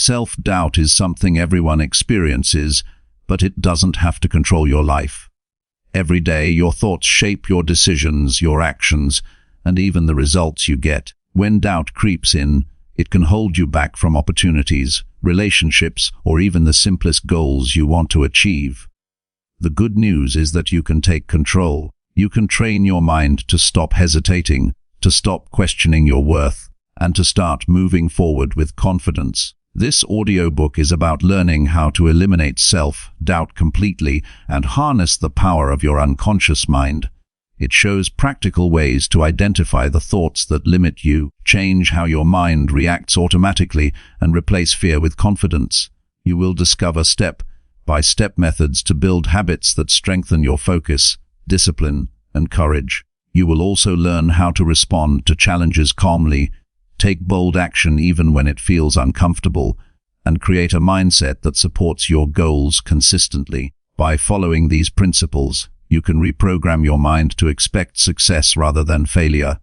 Self-doubt is something everyone experiences, but it doesn't have to control your life. Every day, your thoughts shape your decisions, your actions, and even the results you get. When doubt creeps in, it can hold you back from opportunities, relationships, or even the simplest goals you want to achieve. The good news is that you can take control. You can train your mind to stop hesitating, to stop questioning your worth, and to start moving forward with confidence. This audiobook is about learning how to eliminate self-doubt completely and harness the power of your unconscious mind. It shows practical ways to identify the thoughts that limit you, change how your mind reacts automatically, and replace fear with confidence. You will discover step-by-step methods to build habits that strengthen your focus, discipline, and courage. You will also learn how to respond to challenges calmly, take bold action even when it feels uncomfortable, and create a mindset that supports your goals consistently. By following these principles, you can reprogram your mind to expect success rather than failure.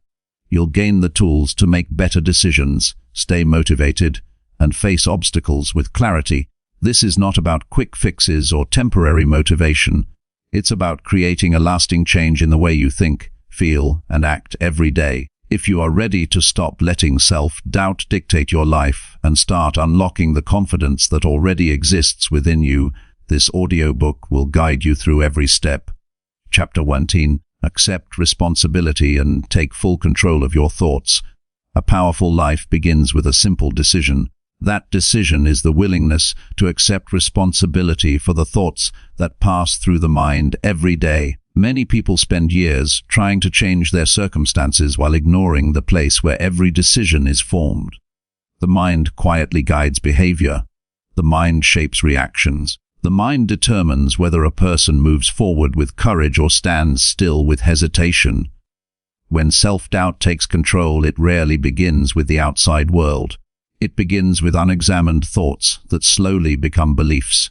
You'll gain the tools to make better decisions, stay motivated, and face obstacles with clarity. This is not about quick fixes or temporary motivation. It's about creating a lasting change in the way you think, feel, and act every day. If you are ready to stop letting self-doubt dictate your life and start unlocking the confidence that already exists within you, this audiobook will guide you through every step. Chapter 1: Accept responsibility and take full control of your thoughts. A powerful life begins with a simple decision. That decision is the willingness to accept responsibility for the thoughts that pass through the mind every day. Many people spend years trying to change their circumstances while ignoring the place where every decision is formed. The mind quietly guides behavior. The mind shapes reactions. The mind determines whether a person moves forward with courage or stands still with hesitation. When self-doubt takes control, it rarely begins with the outside world. It begins with unexamined thoughts that slowly become beliefs.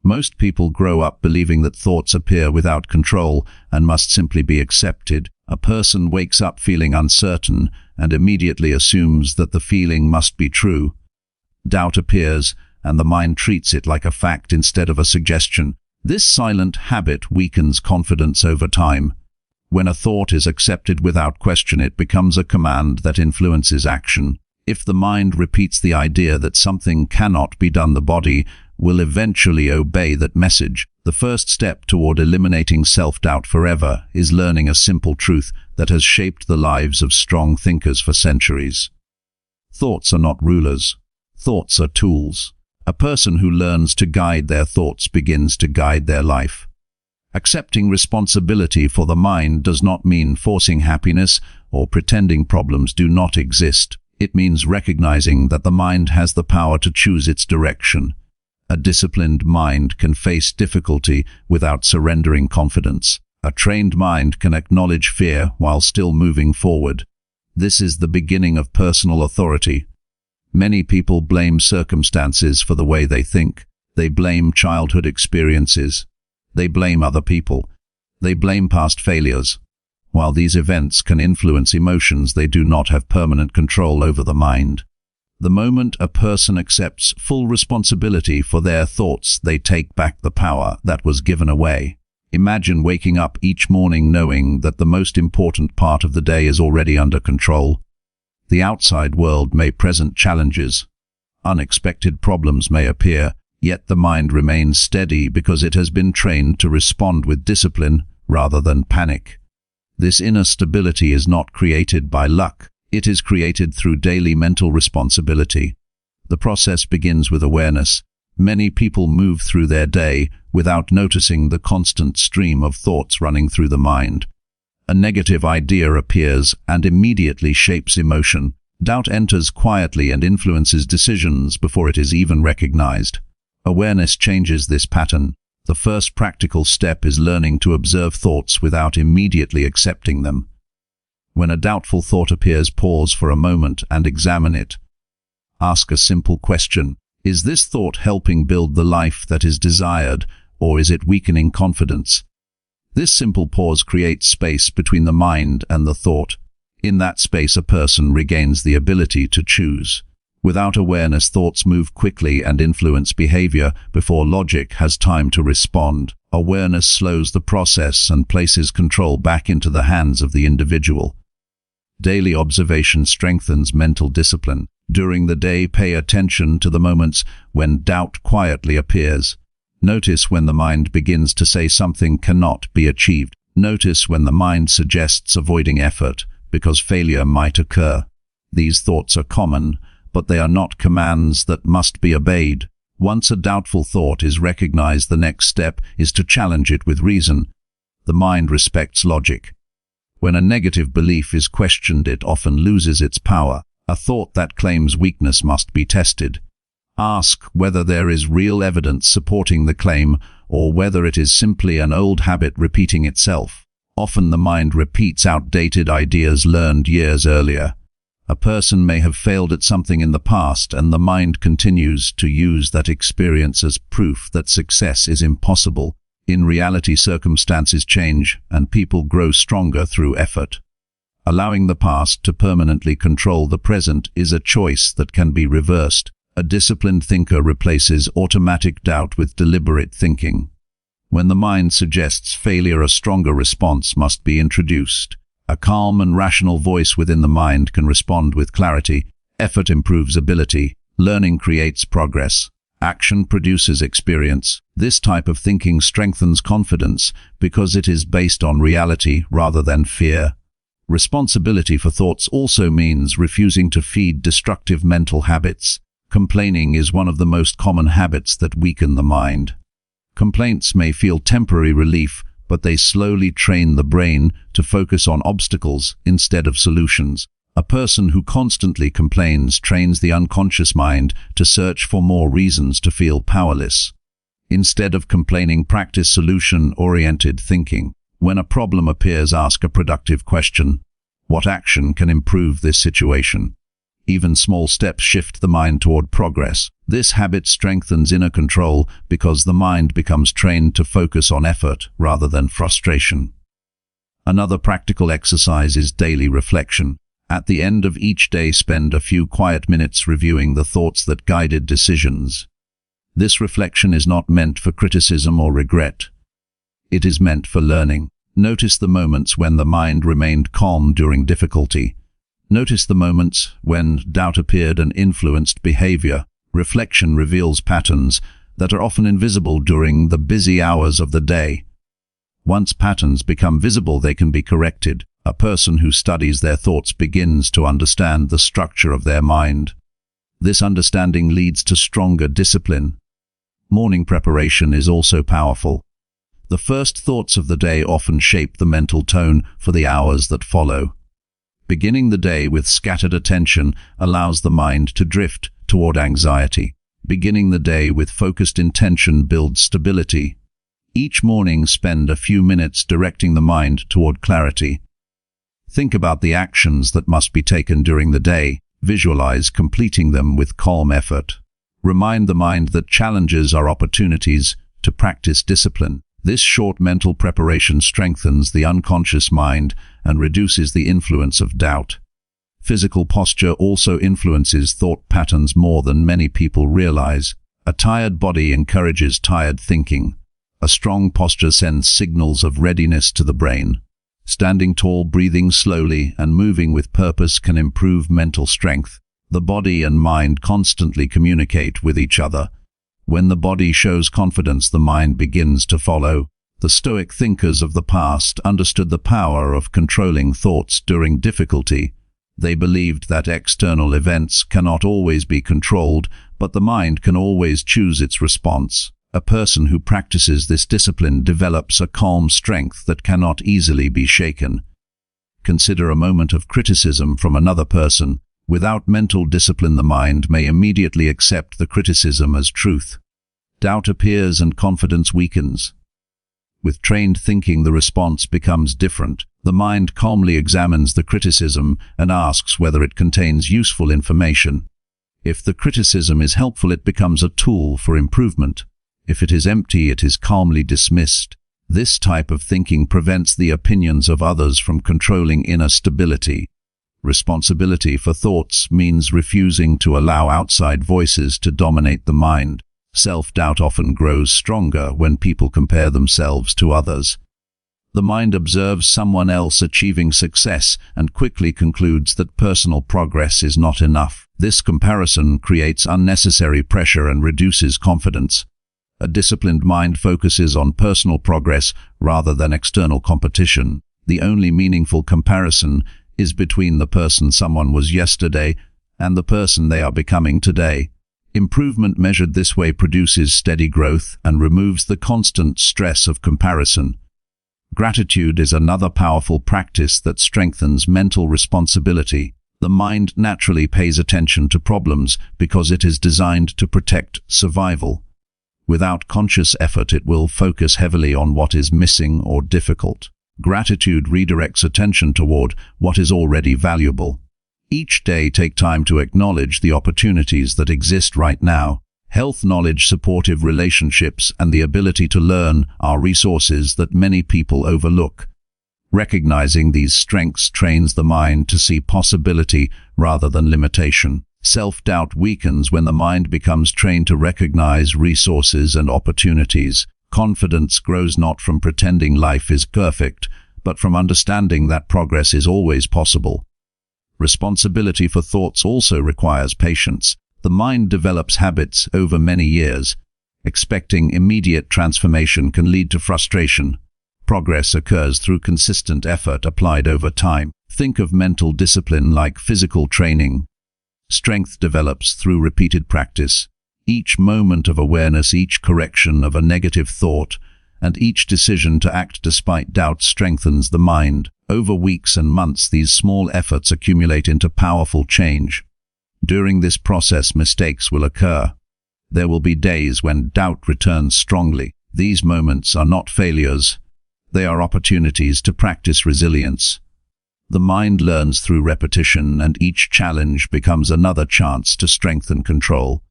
Most people grow up believing that thoughts appear without control and must simply be accepted. A person wakes up feeling uncertain and immediately assumes that the feeling must be true. Doubt appears, and the mind treats it like a fact instead of a suggestion. This silent habit weakens confidence over time. When a thought is accepted without question, it becomes a command that influences action. If the mind repeats the idea that something cannot be done, the body will eventually obey that message. The first step toward eliminating self-doubt forever is learning a simple truth that has shaped the lives of strong thinkers for centuries. Thoughts are not rulers. Thoughts are tools. A person who learns to guide their thoughts begins to guide their life. Accepting responsibility for the mind does not mean forcing happiness or pretending problems do not exist. It means recognizing that the mind has the power to choose its direction. A disciplined mind can face difficulty without surrendering confidence. A trained mind can acknowledge fear while still moving forward. This is the beginning of personal authority. Many people blame circumstances for the way they think. They blame childhood experiences. They blame other people. They blame past failures. While these events can influence emotions, they do not have permanent control over the mind. The moment a person accepts full responsibility for their thoughts, they take back the power that was given away. Imagine waking up each morning knowing that the most important part of the day is already under control. The outside world may present challenges. Unexpected problems may appear, yet the mind remains steady because it has been trained to respond with discipline rather than panic. This inner stability is not created by luck. It is created through daily mental responsibility. The process begins with awareness. Many people move through their day without noticing the constant stream of thoughts running through the mind. A negative idea appears and immediately shapes emotion. Doubt enters quietly and influences decisions before it is even recognized. Awareness changes this pattern. The first practical step is learning to observe thoughts without immediately accepting them. When a doubtful thought appears, pause for a moment and examine it. Ask a simple question. Is this thought helping build the life that is desired, or is it weakening confidence? This simple pause creates space between the mind and the thought. In that space, a person regains the ability to choose. Without awareness, thoughts move quickly and influence behavior before logic has time to respond. Awareness slows the process and places control back into the hands of the individual. Daily observation strengthens mental discipline. During the day, pay attention to the moments when doubt quietly appears. Notice when the mind begins to say something cannot be achieved. Notice when the mind suggests avoiding effort because failure might occur. These thoughts are common, but they are not commands that must be obeyed. Once a doubtful thought is recognized, the next step is to challenge it with reason. The mind respects logic. When a negative belief is questioned, it often loses its power. A thought that claims weakness must be tested. Ask whether there is real evidence supporting the claim or whether it is simply an old habit repeating itself. Often the mind repeats outdated ideas learned years earlier. A person may have failed at something in the past, and the mind continues to use that experience as proof that success is impossible. In reality, circumstances change, and people grow stronger through effort. Allowing the past to permanently control the present is a choice that can be reversed. A disciplined thinker replaces automatic doubt with deliberate thinking. When the mind suggests failure, a stronger response must be introduced. A calm and rational voice within the mind can respond with clarity. Effort improves ability. Learning creates progress. Action produces experience. This type of thinking strengthens confidence because it is based on reality rather than fear. Responsibility for thoughts also means refusing to feed destructive mental habits. Complaining is one of the most common habits that weaken the mind. Complaints may feel temporary relief, but they slowly train the brain to focus on obstacles instead of solutions. A person who constantly complains trains the unconscious mind to search for more reasons to feel powerless. Instead of complaining, practice solution-oriented thinking. When a problem appears, ask a productive question. What action can improve this situation? Even small steps shift the mind toward progress. This habit strengthens inner control because the mind becomes trained to focus on effort rather than frustration. Another practical exercise is daily reflection. At the end of each day, spend a few quiet minutes reviewing the thoughts that guided decisions. This reflection is not meant for criticism or regret. It is meant for learning. Notice the moments when the mind remained calm during difficulty. Notice the moments when doubt appeared and influenced behavior. Reflection reveals patterns that are often invisible during the busy hours of the day. Once patterns become visible, they can be corrected. A person who studies their thoughts begins to understand the structure of their mind. This understanding leads to stronger discipline. Morning preparation is also powerful. The first thoughts of the day often shape the mental tone for the hours that follow. Beginning the day with scattered attention allows the mind to drift toward anxiety. Beginning the day with focused intention builds stability. Each morning, spend a few minutes directing the mind toward clarity. Think about the actions that must be taken during the day. Visualize completing them with calm effort. Remind the mind that challenges are opportunities to practice discipline. This short mental preparation strengthens the unconscious mind and reduces the influence of doubt. Physical posture also influences thought patterns more than many people realize. A tired body encourages tired thinking. A strong posture sends signals of readiness to the brain. Standing tall, breathing slowly, and moving with purpose can improve mental strength. The body and mind constantly communicate with each other. When the body shows confidence, the mind begins to follow. The Stoic thinkers of the past understood the power of controlling thoughts during difficulty. They believed that external events cannot always be controlled, but the mind can always choose its response. A person who practices this discipline develops a calm strength that cannot easily be shaken. Consider a moment of criticism from another person. Without mental discipline, the mind may immediately accept the criticism as truth. Doubt appears and confidence weakens. With trained thinking, the response becomes different. The mind calmly examines the criticism and asks whether it contains useful information. If the criticism is helpful, it becomes a tool for improvement. If it is empty, it is calmly dismissed. This type of thinking prevents the opinions of others from controlling inner stability. Responsibility for thoughts means refusing to allow outside voices to dominate the mind. Self-doubt often grows stronger when people compare themselves to others. The mind observes someone else achieving success and quickly concludes that personal progress is not enough. This comparison creates unnecessary pressure and reduces confidence. A disciplined mind focuses on personal progress rather than external competition. The only meaningful comparison is between the person someone was yesterday and the person they are becoming today. Improvement measured this way produces steady growth and removes the constant stress of comparison. Gratitude is another powerful practice that strengthens mental responsibility. The mind naturally pays attention to problems because it is designed to protect survival. Without conscious effort, it will focus heavily on what is missing or difficult. Gratitude redirects attention toward what is already valuable. Each day, take time to acknowledge the opportunities that exist right now. Health, knowledge, supportive relationships, and the ability to learn are resources that many people overlook. Recognizing these strengths trains the mind to see possibility rather than limitation. Self-doubt weakens when the mind becomes trained to recognize resources and opportunities. Confidence grows not from pretending life is perfect, but from understanding that progress is always possible. Responsibility for thoughts also requires patience. The mind develops habits over many years. Expecting immediate transformation can lead to frustration. Progress occurs through consistent effort applied over time. Think of mental discipline like physical training. Strength develops through repeated practice. Each moment of awareness, each correction of a negative thought, and each decision to act despite doubt strengthens the mind. Over weeks and months, these small efforts accumulate into powerful change. During this process, mistakes will occur. There will be days when doubt returns strongly. These moments are not failures. They are opportunities to practice resilience. The mind learns through repetition, and each challenge becomes another chance to strengthen control.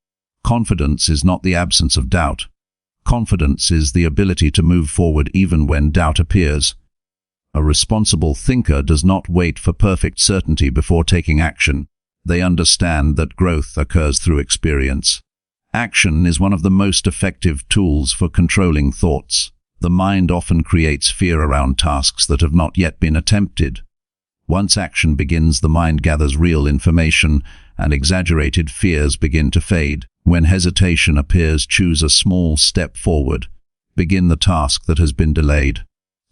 Confidence is not the absence of doubt. Confidence is the ability to move forward even when doubt appears. A responsible thinker does not wait for perfect certainty before taking action. They understand that growth occurs through experience. Action is one of the most effective tools for controlling thoughts. The mind often creates fear around tasks that have not yet been attempted. Once action begins, the mind gathers real information, and exaggerated fears begin to fade. When hesitation appears, choose a small step forward. Begin the task that has been delayed.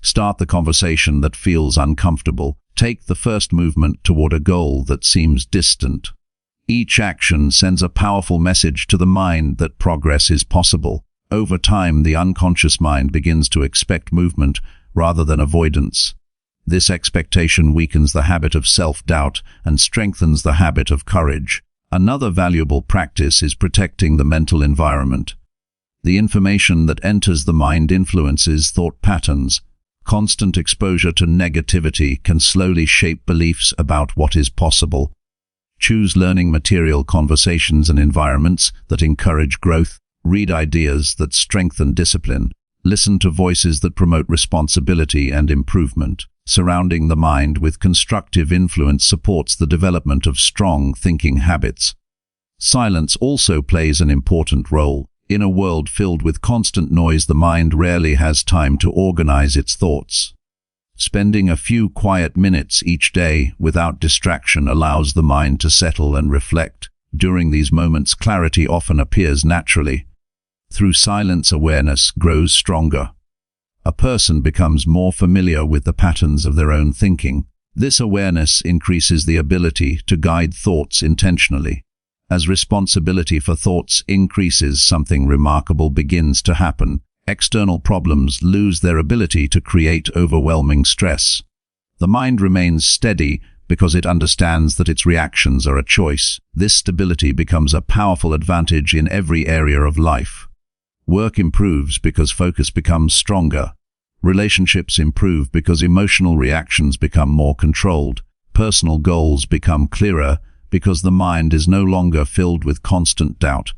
Start the conversation that feels uncomfortable. Take the first movement toward a goal that seems distant. Each action sends a powerful message to the mind that progress is possible. Over time, the unconscious mind begins to expect movement rather than avoidance. This expectation weakens the habit of self-doubt and strengthens the habit of courage. Another valuable practice is protecting the mental environment. The information that enters the mind influences thought patterns. Constant exposure to negativity can slowly shape beliefs about what is possible. Choose learning material, conversations, and environments that encourage growth. Read ideas that strengthen discipline. Listen to voices that promote responsibility and improvement. Surrounding the mind with constructive influence supports the development of strong thinking habits. Silence also plays an important role. In a world filled with constant noise, the mind rarely has time to organize its thoughts. Spending a few quiet minutes each day without distraction allows the mind to settle and reflect. During these moments, clarity often appears naturally. Through silence, awareness grows stronger. A person becomes more familiar with the patterns of their own thinking. This awareness increases the ability to guide thoughts intentionally. As responsibility for thoughts increases, something remarkable begins to happen. External problems lose their ability to create overwhelming stress. The mind remains steady because it understands that its reactions are a choice. This stability becomes a powerful advantage in every area of life. Work improves because focus becomes stronger. Relationships improve because emotional reactions become more controlled. Personal goals become clearer because the mind is no longer filled with constant doubt.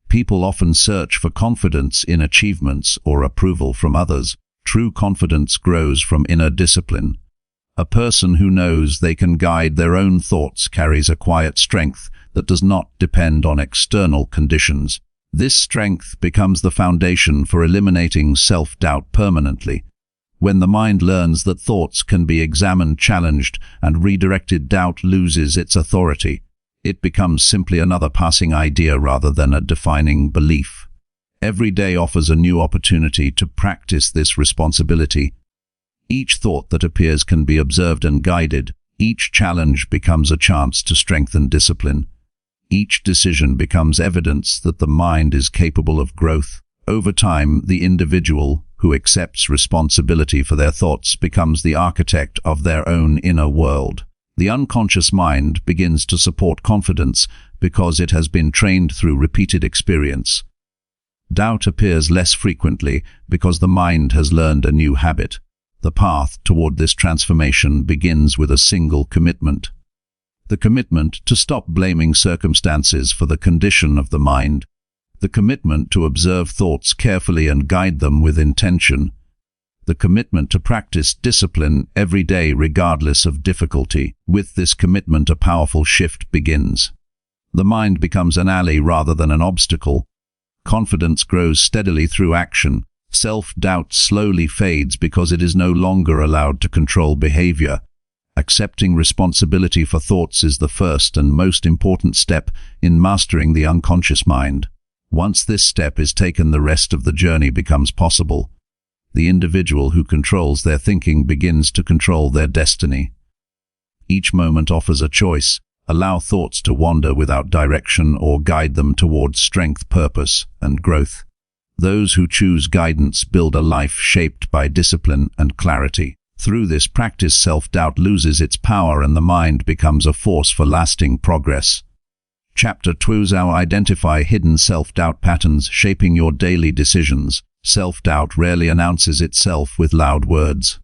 People often search for confidence in achievements or approval from others. True confidence grows from inner discipline. A person who knows they can guide their own thoughts carries a quiet strength that does not depend on external conditions. This strength becomes the foundation for eliminating self-doubt permanently. When the mind learns that thoughts can be examined, challenged, and redirected, doubt loses its authority. It becomes simply another passing idea rather than a defining belief. Every day offers a new opportunity to practice this responsibility. Each thought that appears can be observed and guided. Each challenge becomes a chance to strengthen discipline. Each decision becomes evidence that the mind is capable of growth. Over time, the individual who accepts responsibility for their thoughts becomes the architect of their own inner world. The unconscious mind begins to support confidence because it has been trained through repeated experience. Doubt appears less frequently because the mind has learned a new habit. The path toward this transformation begins with a single commitment. The commitment to stop blaming circumstances for the condition of the mind. The commitment to observe thoughts carefully and guide them with intention. The commitment to practice discipline every day regardless of difficulty. With this commitment, a powerful shift begins. The mind becomes an ally rather than an obstacle. Confidence grows steadily through action. Self-doubt slowly fades because it is no longer allowed to control behavior. Accepting responsibility for thoughts is the first and most important step in mastering the unconscious mind. Once this step is taken, the rest of the journey becomes possible. The individual who controls their thinking begins to control their destiny. Each moment offers a choice. Allow thoughts to wander without direction or guide them towards strength, purpose, and growth. Those who choose guidance build a life shaped by discipline and clarity. Through this practice, self-doubt loses its power and the mind becomes a force for lasting progress. Chapter 2: Identify hidden self-doubt patterns shaping your daily decisions. Self-doubt rarely announces itself with loud words.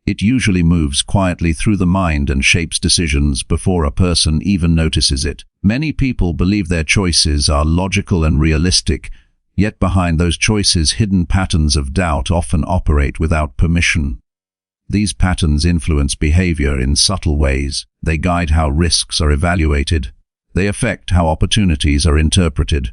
It usually moves quietly through the mind and shapes decisions before a person even notices it. Many people believe their choices are logical and realistic, yet behind those choices, hidden patterns of doubt often operate without permission. These patterns influence behavior in subtle ways. They guide how risks are evaluated. They affect how opportunities are interpreted.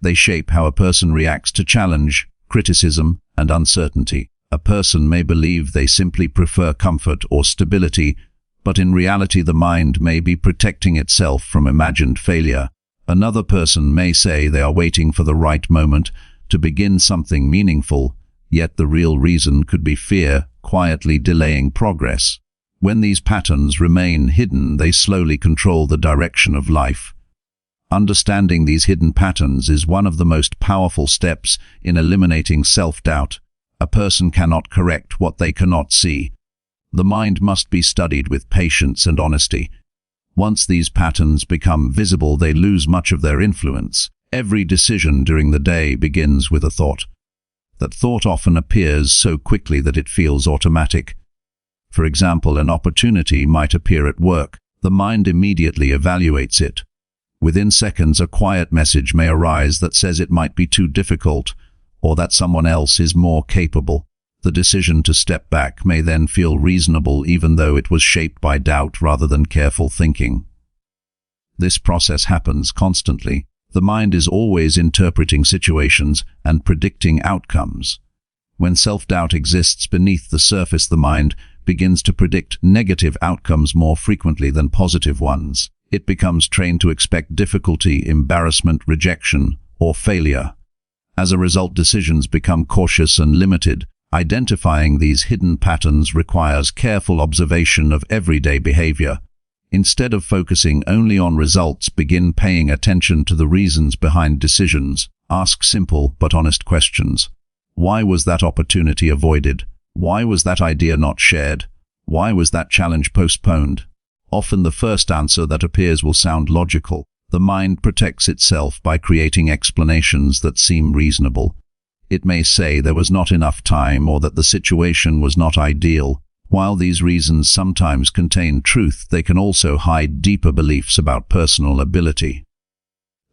They shape how a person reacts to challenge, criticism, and uncertainty. A person may believe they simply prefer comfort or stability, but in reality the mind may be protecting itself from imagined failure. Another person may say they are waiting for the right moment to begin something meaningful, yet the real reason could be fear, quietly delaying progress. When these patterns remain hidden, they slowly control the direction of life. Understanding these hidden patterns is one of the most powerful steps in eliminating self-doubt. A person cannot correct what they cannot see. The mind must be studied with patience and honesty. Once these patterns become visible, they lose much of their influence. Every decision during the day begins with a thought. That thought often appears so quickly that it feels automatic. For example, an opportunity might appear at work. The mind immediately evaluates it. Within seconds, a quiet message may arise that says it might be too difficult, or that someone else is more capable. The decision to step back may then feel reasonable even though it was shaped by doubt rather than careful thinking. This process happens constantly. The mind is always interpreting situations and predicting outcomes. When self-doubt exists beneath the surface, the mind begins to predict negative outcomes more frequently than positive ones. It becomes trained to expect difficulty, embarrassment, rejection, or failure. As a result, decisions become cautious and limited. Identifying these hidden patterns requires careful observation of everyday behavior. Instead of focusing only on results, begin paying attention to the reasons behind decisions. Ask simple but honest questions. Why was that opportunity avoided? Why was that idea not shared? Why was that challenge postponed? Often the first answer that appears will sound logical. The mind protects itself by creating explanations that seem reasonable. It may say there was not enough time or that the situation was not ideal. While these reasons sometimes contain truth, they can also hide deeper beliefs about personal ability.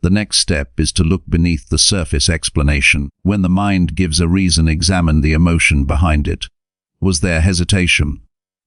The next step is to look beneath the surface explanation. When the mind gives a reason, examine the emotion behind it. Was there hesitation?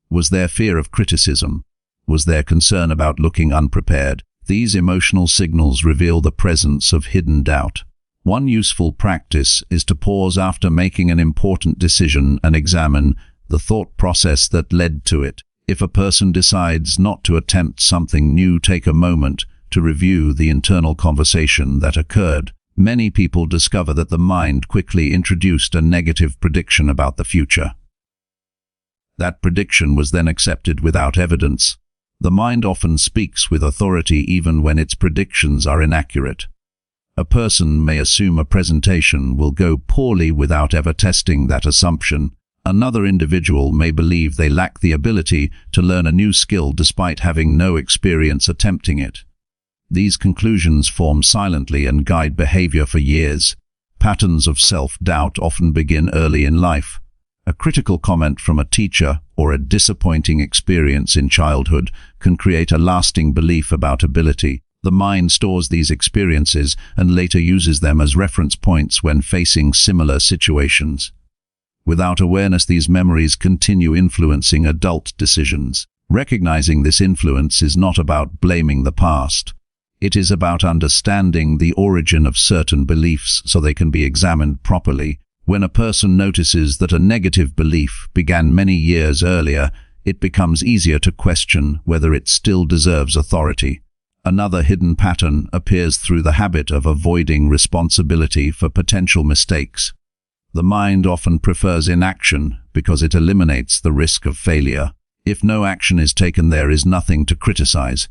Was there fear of criticism? Was there concern about looking unprepared? These emotional signals reveal the presence of hidden doubt. One useful practice is to pause after making an important decision and examine the thought process that led to it. If a person decides not to attempt something new, take a moment to review the internal conversation that occurred. Many people discover that the mind quickly introduced a negative prediction about the future. That prediction was then accepted without evidence. The mind often speaks with authority even when its predictions are inaccurate. A person may assume a presentation will go poorly without ever testing that assumption. Another individual may believe they lack the ability to learn a new skill despite having no experience attempting it. These conclusions form silently and guide behavior for years. Patterns of self-doubt often begin early in life. A critical comment from a teacher or a disappointing experience in childhood can create a lasting belief about ability. The mind stores these experiences and later uses them as reference points when facing similar situations. Without awareness, these memories continue influencing adult decisions. Recognizing this influence is not about blaming the past. It is about understanding the origin of certain beliefs so they can be examined properly. When a person notices that a negative belief began many years earlier, it becomes easier to question whether it still deserves authority. Another hidden pattern appears through the habit of avoiding responsibility for potential mistakes. The mind often prefers inaction because it eliminates the risk of failure. If no action is taken, there is nothing to criticize.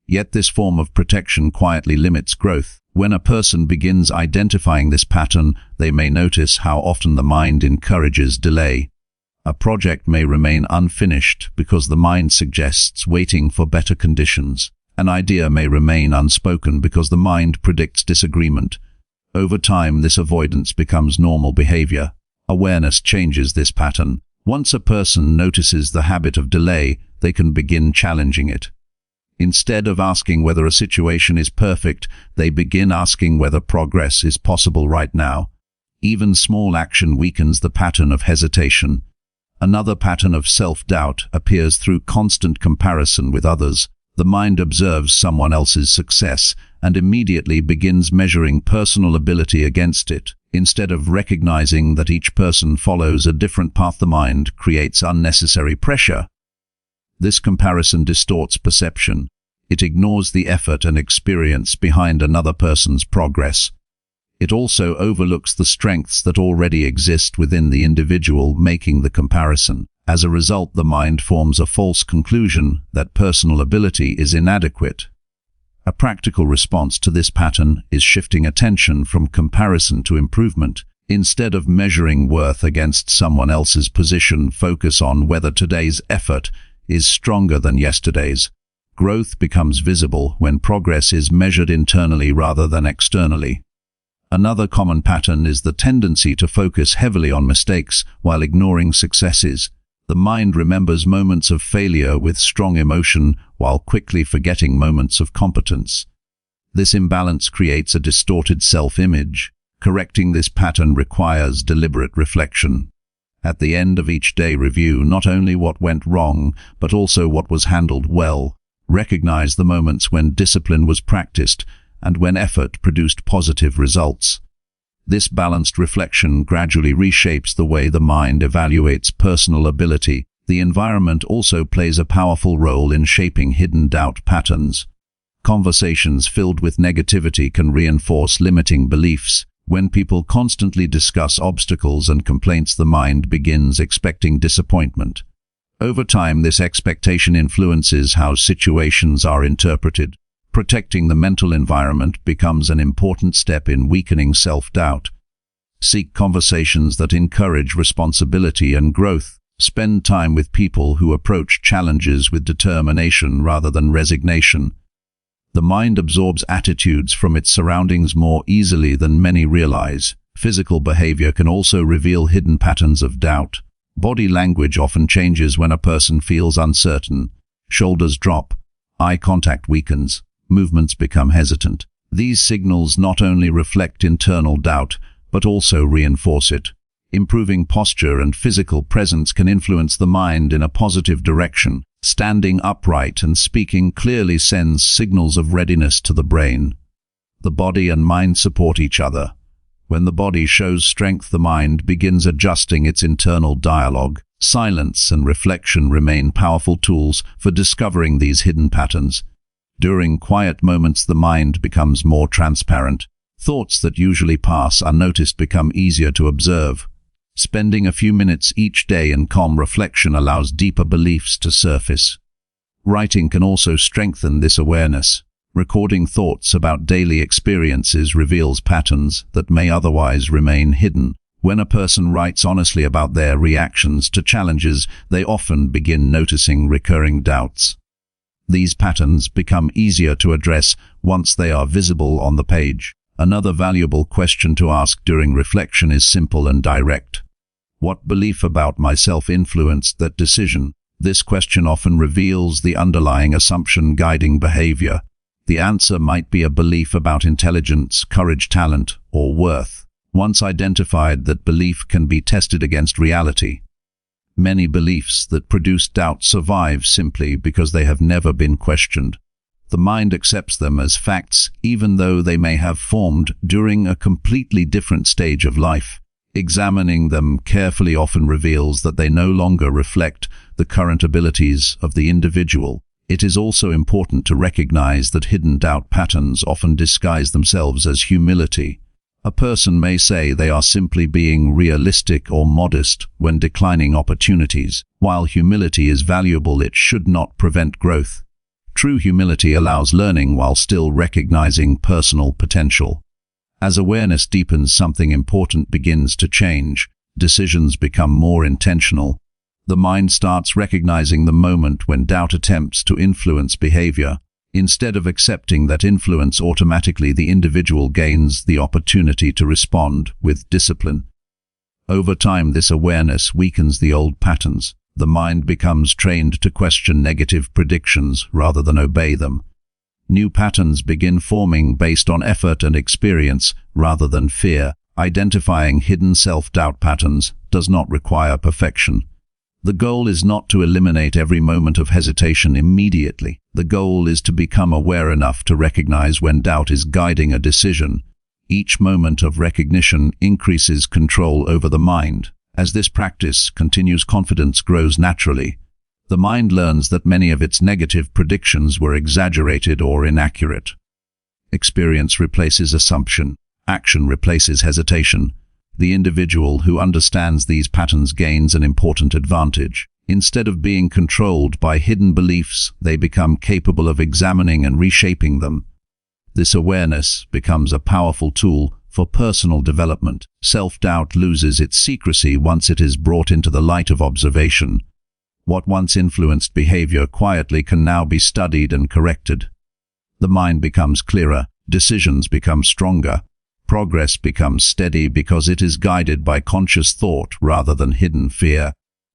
Yet this form of protection quietly limits growth. When a person begins identifying this pattern, they may notice how often the mind encourages delay. A project may remain unfinished because the mind suggests waiting for better conditions. An idea may remain unspoken because the mind predicts disagreement. Over time, this avoidance becomes normal behavior. Awareness changes this pattern. Once a person notices the habit of delay, they can begin challenging it. Instead of asking whether a situation is perfect, they begin asking whether progress is possible right now. Even small action weakens the pattern of hesitation. Another pattern of self-doubt appears through constant comparison with others. The mind observes someone else's success and immediately begins measuring personal ability against it. Instead of recognizing that each person follows a different path, the mind creates unnecessary pressure. This comparison distorts perception. It ignores the effort and experience behind another person's progress. It also overlooks the strengths that already exist within the individual making the comparison. As a result, the mind forms a false conclusion that personal ability is inadequate. A practical response to this pattern is shifting attention from comparison to improvement. Instead of measuring worth against someone else's position, focus on whether today's effort is stronger than yesterday's. Growth becomes visible when progress is measured internally rather than externally. Another common pattern is the tendency to focus heavily on mistakes while ignoring successes. The mind remembers moments of failure with strong emotion while quickly forgetting moments of competence. This imbalance creates a distorted self-image. Correcting this pattern requires deliberate reflection. At the end of each day, review not only what went wrong, but also what was handled well. Recognize the moments when discipline was practiced and when effort produced positive results. This balanced reflection gradually reshapes the way the mind evaluates personal ability. The environment also plays a powerful role in shaping hidden doubt patterns. Conversations filled with negativity can reinforce limiting beliefs. When people constantly discuss obstacles and complaints, the mind begins expecting disappointment. Over time, this expectation influences how situations are interpreted. Protecting the mental environment becomes an important step in weakening self-doubt. Seek conversations that encourage responsibility and growth. Spend time with people who approach challenges with determination rather than resignation. The mind absorbs attitudes from its surroundings more easily than many realize. Physical behavior can also reveal hidden patterns of doubt. Body language often changes when a person feels uncertain. Shoulders drop, eye contact weakens, movements become hesitant. These signals not only reflect internal doubt, but also reinforce it. Improving posture and physical presence can influence the mind in a positive direction. Standing upright and speaking clearly sends signals of readiness to the brain. The body and mind support each other. When the body shows strength, the mind begins adjusting its internal dialogue. Silence and reflection remain powerful tools for discovering these hidden patterns. During quiet moments, the mind becomes more transparent. Thoughts that usually pass unnoticed become easier to observe. Spending a few minutes each day in calm reflection allows deeper beliefs to surface. Writing can also strengthen this awareness. Recording thoughts about daily experiences reveals patterns that may otherwise remain hidden. When a person writes honestly about their reactions to challenges, they often begin noticing recurring doubts. These patterns become easier to address once they are visible on the page. Another valuable question to ask during reflection is simple and direct. What belief about myself influenced that decision? This question often reveals the underlying assumption guiding behavior. The answer might be a belief about intelligence, courage, talent, or worth. Once identified, that belief can be tested against reality. Many beliefs that produce doubt survive simply because they have never been questioned. The mind accepts them as facts, even though they may have formed during a completely different stage of life. Examining them carefully often reveals that they no longer reflect the current abilities of the individual. It is also important to recognize that hidden doubt patterns often disguise themselves as humility. A person may say they are simply being realistic or modest when declining opportunities. While humility is valuable, it should not prevent growth. True humility allows learning while still recognizing personal potential. As awareness deepens, something important begins to change. Decisions become more intentional. The mind starts recognizing the moment when doubt attempts to influence behavior. Instead of accepting that influence automatically, the individual gains the opportunity to respond with discipline. Over time, this awareness weakens the old patterns. The mind becomes trained to question negative predictions rather than obey them. New patterns begin forming based on effort and experience rather than fear. Identifying hidden self-doubt patterns does not require perfection. The goal is not to eliminate every moment of hesitation immediately. The goal is to become aware enough to recognize when doubt is guiding a decision. Each moment of recognition increases control over the mind. As this practice continues, confidence grows naturally. The mind learns that many of its negative predictions were exaggerated or inaccurate. Experience replaces assumption. Action replaces hesitation. The individual who understands these patterns gains an important advantage. Instead of being controlled by hidden beliefs, they become capable of examining and reshaping them. This awareness becomes a powerful tool for personal development. Self-doubt loses its secrecy once it is brought into the light of observation. What once influenced behavior quietly can now be studied and corrected. The mind becomes clearer, decisions become stronger, progress becomes steady because it is guided by conscious thought rather than hidden fear.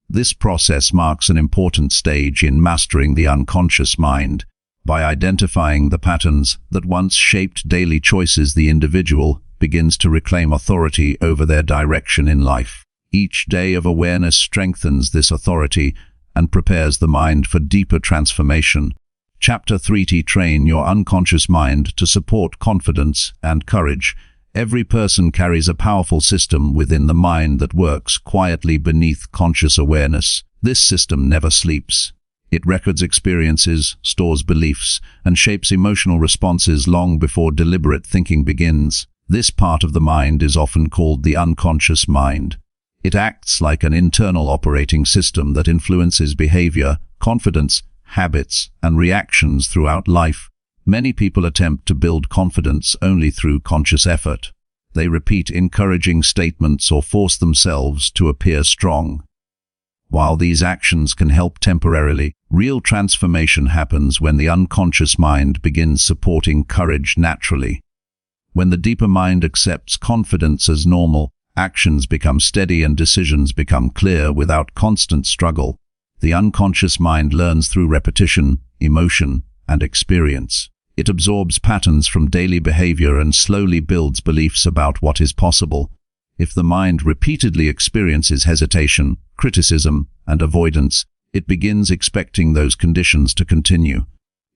This process marks an important stage in mastering the unconscious mind. By identifying the patterns that once shaped daily choices, the individual begins to reclaim authority over their direction in life. Each day of awareness strengthens this authority and prepares the mind for deeper transformation. Chapter 3: Train your unconscious mind to support confidence and courage. Every person carries a powerful system within the mind that works quietly beneath conscious awareness. This system never sleeps. It records experiences, stores beliefs, and shapes emotional responses long before deliberate thinking begins. This part of the mind is often called the unconscious mind. It acts like an internal operating system that influences behavior, confidence, habits, and reactions throughout life. Many people attempt to build confidence only through conscious effort. They repeat encouraging statements or force themselves to appear strong. While these actions can help temporarily, real transformation happens when the unconscious mind begins supporting courage naturally. When the deeper mind accepts confidence as normal, actions become steady and decisions become clear without constant struggle. The unconscious mind learns through repetition, emotion, and experience. It absorbs patterns from daily behavior and slowly builds beliefs about what is possible. If the mind repeatedly experiences hesitation, criticism, and avoidance, it begins expecting those conditions to continue.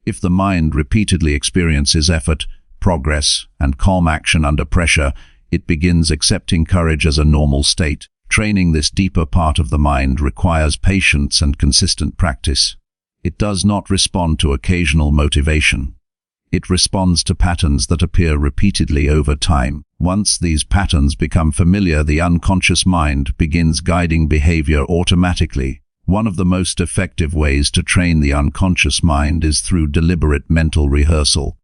If the mind repeatedly experiences effort, progress, and calm action under pressure, it begins accepting courage as a normal state. Training this deeper part of the mind requires patience and consistent practice. It does not respond to occasional motivation. It responds to patterns that appear repeatedly over time. Once these patterns become familiar, the unconscious mind begins guiding behavior automatically. One of the most effective ways to train the unconscious mind is through deliberate mental rehearsal.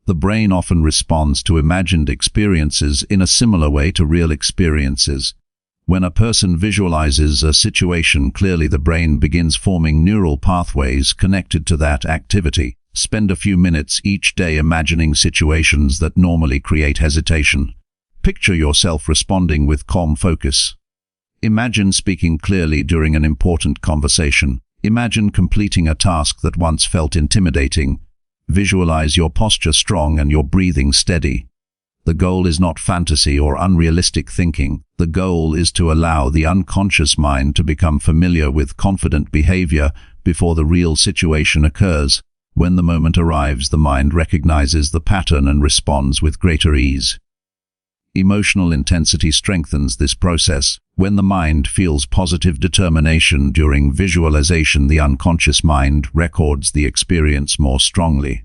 The brain often responds to imagined experiences in a similar way to real experiences. When a person visualizes a situation clearly, the brain begins forming neural pathways connected to that activity. Spend a few minutes each day imagining situations that normally create hesitation. Picture yourself responding with calm focus. Imagine speaking clearly during an important conversation. Imagine completing a task that once felt intimidating. Visualize your posture strong and your breathing steady. The goal is not fantasy or unrealistic thinking. The goal is to allow the unconscious mind to become familiar with confident behavior before the real situation occurs. When the moment arrives, the mind recognizes the pattern and responds with greater ease. Emotional intensity strengthens this process. When the mind feels positive determination during visualization, the unconscious mind records the experience more strongly.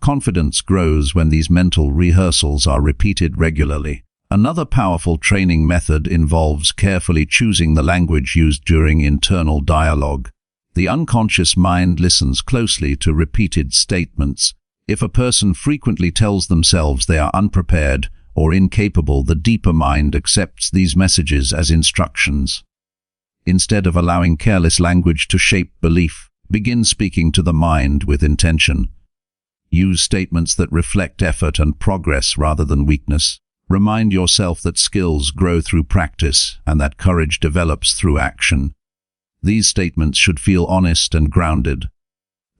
Confidence grows when these mental rehearsals are repeated regularly. Another powerful training method involves carefully choosing the language used during internal dialogue. The unconscious mind listens closely to repeated statements. If a person frequently tells themselves they are unprepared or incapable, the deeper mind accepts these messages as instructions. Instead of allowing careless language to shape belief, begin speaking to the mind with intention. Use statements that reflect effort and progress rather than weakness. Remind yourself that skills grow through practice and that courage develops through action. These statements should feel honest and grounded.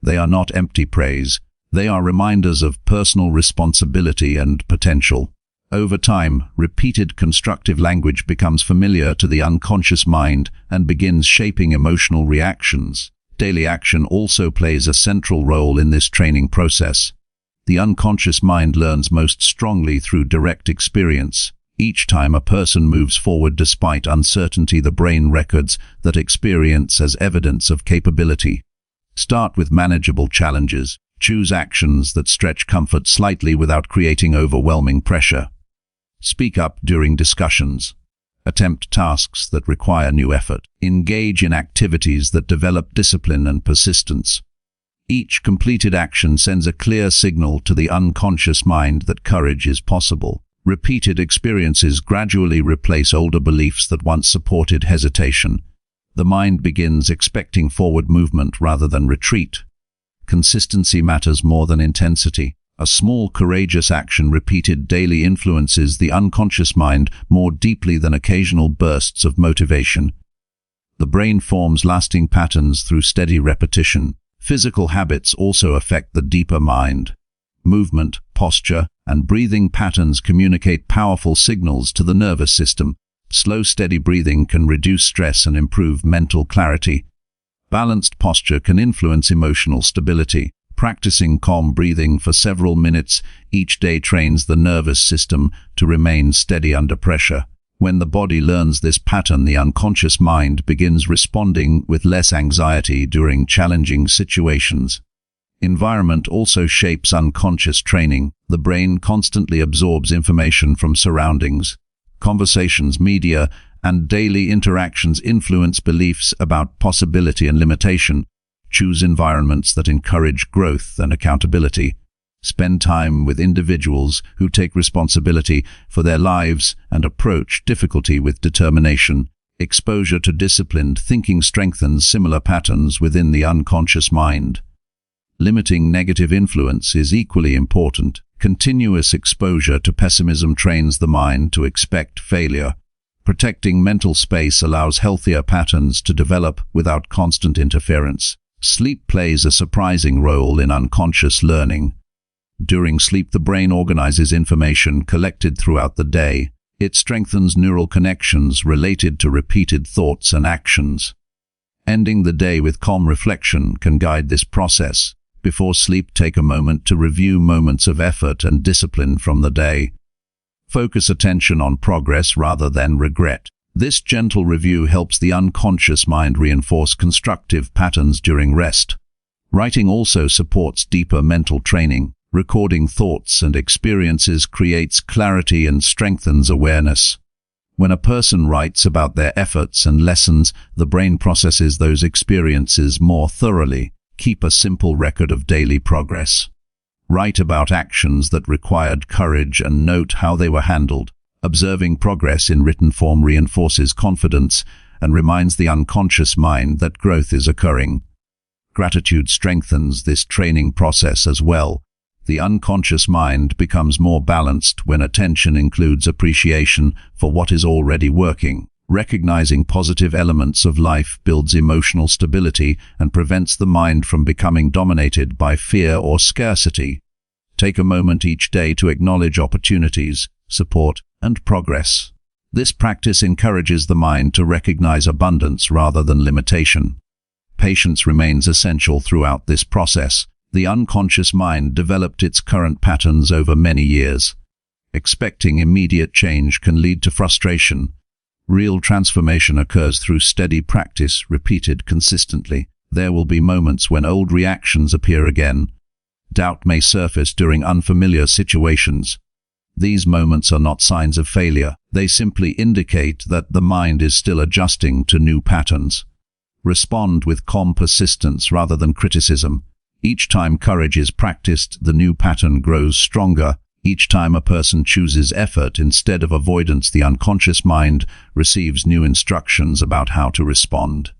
They are not empty praise. They are reminders of personal responsibility and potential. Over time, repeated constructive language becomes familiar to the unconscious mind and begins shaping emotional reactions. Daily action also plays a central role in this training process. The unconscious mind learns most strongly through direct experience. Each time a person moves forward despite uncertainty, the brain records that experience as evidence of capability. Start with manageable challenges. Choose actions that stretch comfort slightly without creating overwhelming pressure. Speak up during discussions. Attempt tasks that require new effort. Engage in activities that develop discipline and persistence. Each completed action sends a clear signal to the unconscious mind that courage is possible. Repeated experiences gradually replace older beliefs that once supported hesitation. The mind begins expecting forward movement rather than retreat. Consistency matters more than intensity. A small, courageous action repeated daily influences the unconscious mind more deeply than occasional bursts of motivation. The brain forms lasting patterns through steady repetition. Physical habits also affect the deeper mind. Movement, posture, and breathing patterns communicate powerful signals to the nervous system. Slow, steady breathing can reduce stress and improve mental clarity. Balanced posture can influence emotional stability. Practicing calm breathing for several minutes each day trains the nervous system to remain steady under pressure. When the body learns this pattern, the unconscious mind begins responding with less anxiety during challenging situations. Environment also shapes unconscious training. The brain constantly absorbs information from surroundings. Conversations, media, and daily interactions influence beliefs about possibility and limitation. Choose environments that encourage growth and accountability. Spend time with individuals who take responsibility for their lives and approach difficulty with determination. Exposure to disciplined thinking strengthens similar patterns within the unconscious mind. Limiting negative influence is equally important. Continuous exposure to pessimism trains the mind to expect failure. Protecting mental space allows healthier patterns to develop without constant interference. Sleep plays a surprising role in unconscious learning. During sleep, the brain organizes information collected throughout the day. It strengthens neural connections related to repeated thoughts and actions. Ending the day with calm reflection can guide this process. Before sleep, take a moment to review moments of effort and discipline from the day. Focus attention on progress rather than regret. This gentle review helps the unconscious mind reinforce constructive patterns during rest. Writing also supports deeper mental training. Recording thoughts and experiences creates clarity and strengthens awareness. When a person writes about their efforts and lessons, the brain processes those experiences more thoroughly. Keep a simple record of daily progress. Write about actions that required courage and note how they were handled. Observing progress in written form reinforces confidence and reminds the unconscious mind that growth is occurring. Gratitude strengthens this training process as well. The unconscious mind becomes more balanced when attention includes appreciation for what is already working. Recognizing positive elements of life builds emotional stability and prevents the mind from becoming dominated by fear or scarcity. Take a moment each day to acknowledge opportunities, support, and progress. This practice encourages the mind to recognize abundance rather than limitation. Patience remains essential throughout this process. The unconscious mind developed its current patterns over many years. Expecting immediate change can lead to frustration. Real transformation occurs through steady practice, repeated consistently. There will be moments when old reactions appear again. Doubt may surface during unfamiliar situations. These moments are not signs of failure. They simply indicate that the mind is still adjusting to new patterns. Respond with calm persistence rather than criticism. Each time courage is practiced, the new pattern grows stronger. Each time a person chooses effort instead of avoidance, the unconscious mind receives new instructions about how to respond.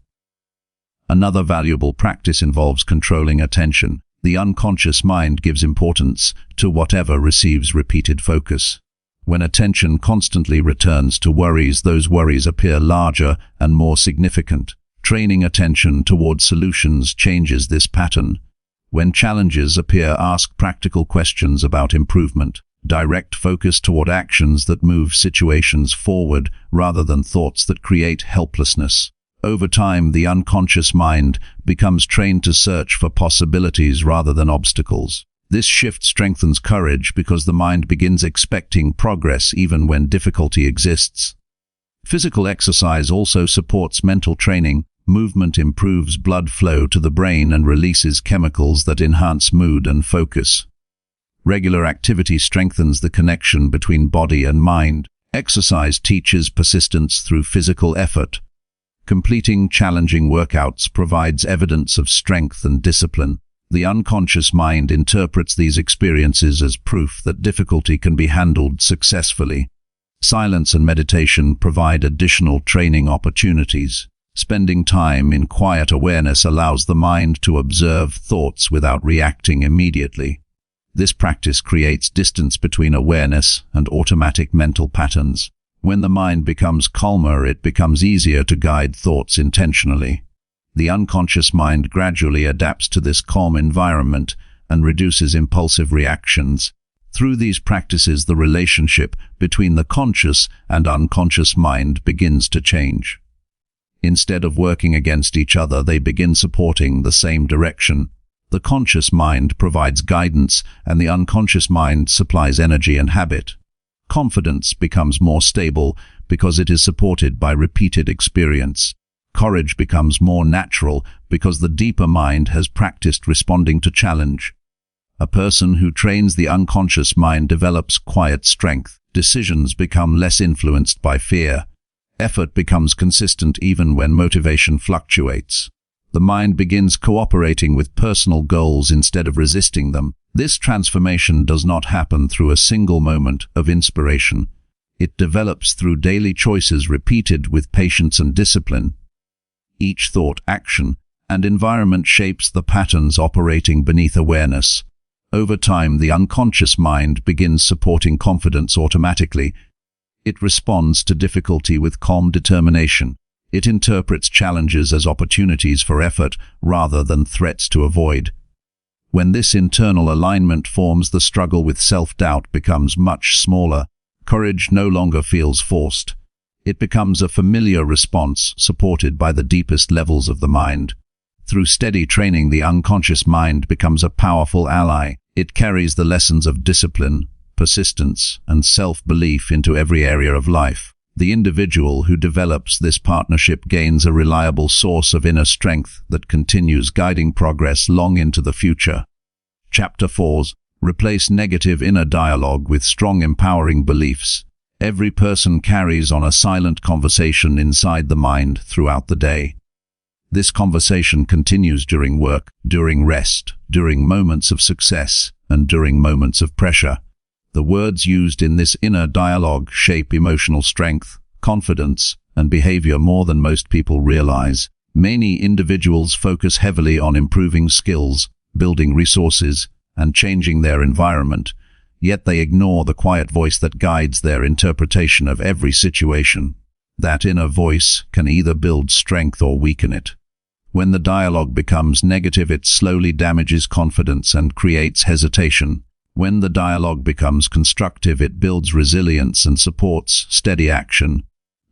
Another valuable practice involves controlling attention. The unconscious mind gives importance to whatever receives repeated focus. When attention constantly returns to worries, those worries appear larger and more significant. Training attention toward solutions changes this pattern. When challenges appear, ask practical questions about improvement. Direct focus toward actions that move situations forward rather than thoughts that create helplessness. Over time, the unconscious mind becomes trained to search for possibilities rather than obstacles. This shift strengthens courage because the mind begins expecting progress even when difficulty exists. Physical exercise also supports mental training. Movement improves blood flow to the brain and releases chemicals that enhance mood and focus. Regular activity strengthens the connection between body and mind. Exercise teaches persistence through physical effort. Completing challenging workouts provides evidence of strength and discipline. The unconscious mind interprets these experiences as proof that difficulty can be handled successfully. Silence and meditation provide additional training opportunities. Spending time in quiet awareness allows the mind to observe thoughts without reacting immediately. This practice creates distance between awareness and automatic mental patterns. When the mind becomes calmer, it becomes easier to guide thoughts intentionally. The unconscious mind gradually adapts to this calm environment and reduces impulsive reactions. Through these practices, the relationship between the conscious and unconscious mind begins to change. Instead of working against each other, they begin supporting the same direction. The conscious mind provides guidance, and the unconscious mind supplies energy and habit. Confidence becomes more stable because it is supported by repeated experience. Courage becomes more natural because the deeper mind has practiced responding to challenge. A person who trains the unconscious mind develops quiet strength. Decisions become less influenced by fear. Effort becomes consistent even when motivation fluctuates. The mind begins cooperating with personal goals instead of resisting them. This transformation does not happen through a single moment of inspiration. It develops through daily choices repeated with patience and discipline. Each thought, action, and environment shapes the patterns operating beneath awareness. Over time, the unconscious mind begins supporting confidence automatically. It responds to difficulty with calm determination. It interprets challenges as opportunities for effort rather than threats to avoid. When this internal alignment forms, the struggle with self-doubt becomes much smaller. Courage no longer feels forced. It becomes a familiar response supported by the deepest levels of the mind. Through steady training, the unconscious mind becomes a powerful ally. It carries the lessons of discipline, persistence, and self-belief into every area of life. The individual who develops this partnership gains a reliable source of inner strength that continues guiding progress long into the future. Chapter 4. Replace negative inner dialogue with strong empowering beliefs. Every person carries on a silent conversation inside the mind throughout the day. This conversation continues during work, during rest, during moments of success, and during moments of pressure. The words used in this inner dialogue shape emotional strength, confidence, and behavior more than most people realize. Many individuals focus heavily on improving skills, building resources, and changing their environment, yet they ignore the quiet voice that guides their interpretation of every situation. That inner voice can either build strength or weaken it. When the dialogue becomes negative, it slowly damages confidence and creates hesitation. When the dialogue becomes constructive, it builds resilience and supports steady action.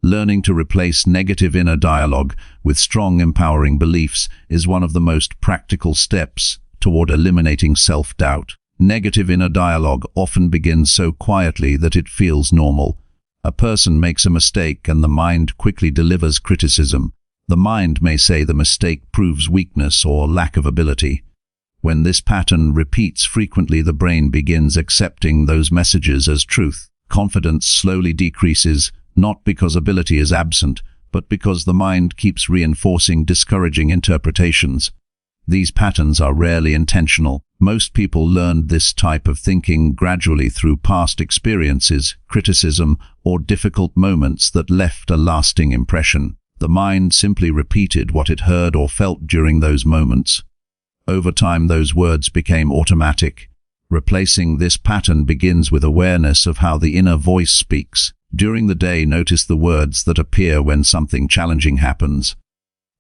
Learning to replace negative inner dialogue with strong, empowering beliefs is one of the most practical steps toward eliminating self-doubt. Negative inner dialogue often begins so quietly that it feels normal. A person makes a mistake and the mind quickly delivers criticism. The mind may say the mistake proves weakness or lack of ability. When this pattern repeats frequently, the brain begins accepting those messages as truth. Confidence slowly decreases, not because ability is absent, but because the mind keeps reinforcing discouraging interpretations. These patterns are rarely intentional. Most people learned this type of thinking gradually through past experiences, criticism, or difficult moments that left a lasting impression. The mind simply repeated what it heard or felt during those moments. Over time, those words became automatic. Replacing this pattern begins with awareness of how the inner voice speaks. During the day, notice the words that appear when something challenging happens.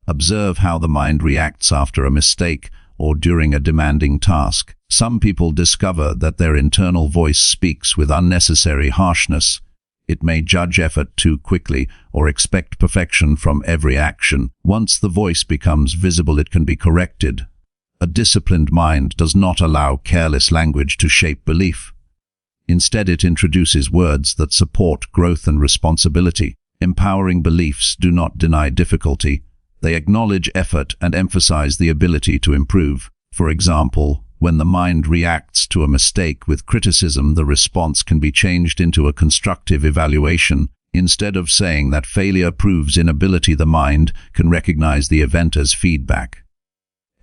Observe how the mind reacts after a mistake or during a demanding task. Some people discover that their internal voice speaks with unnecessary harshness. It may judge effort too quickly or expect perfection from every action. Once the voice becomes visible, it can be corrected. A disciplined mind does not allow careless language to shape belief. Instead, it introduces words that support growth and responsibility. Empowering beliefs do not deny difficulty. They acknowledge effort and emphasize the ability to improve. For example, when the mind reacts to a mistake with criticism, the response can be changed into a constructive evaluation. Instead of saying that failure proves inability, the mind can recognize the event as feedback.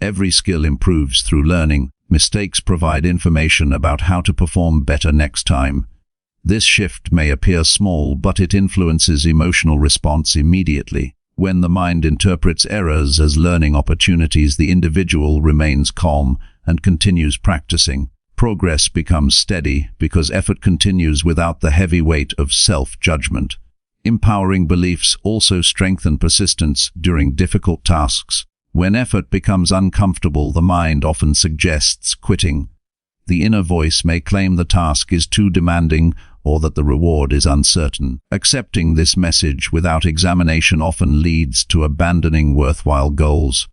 Every skill improves through learning. Mistakes provide information about how to perform better next time. This shift may appear small, but it influences emotional response immediately. When the mind interprets errors as learning opportunities, the individual remains calm and continues practicing. Progress becomes steady because effort continues without the heavy weight of self-judgment. Empowering beliefs also strengthen persistence during difficult tasks. When effort becomes uncomfortable, the mind often suggests quitting. The inner voice may claim the task is too demanding or that the reward is uncertain. Accepting this message without examination often leads to abandoning worthwhile goals.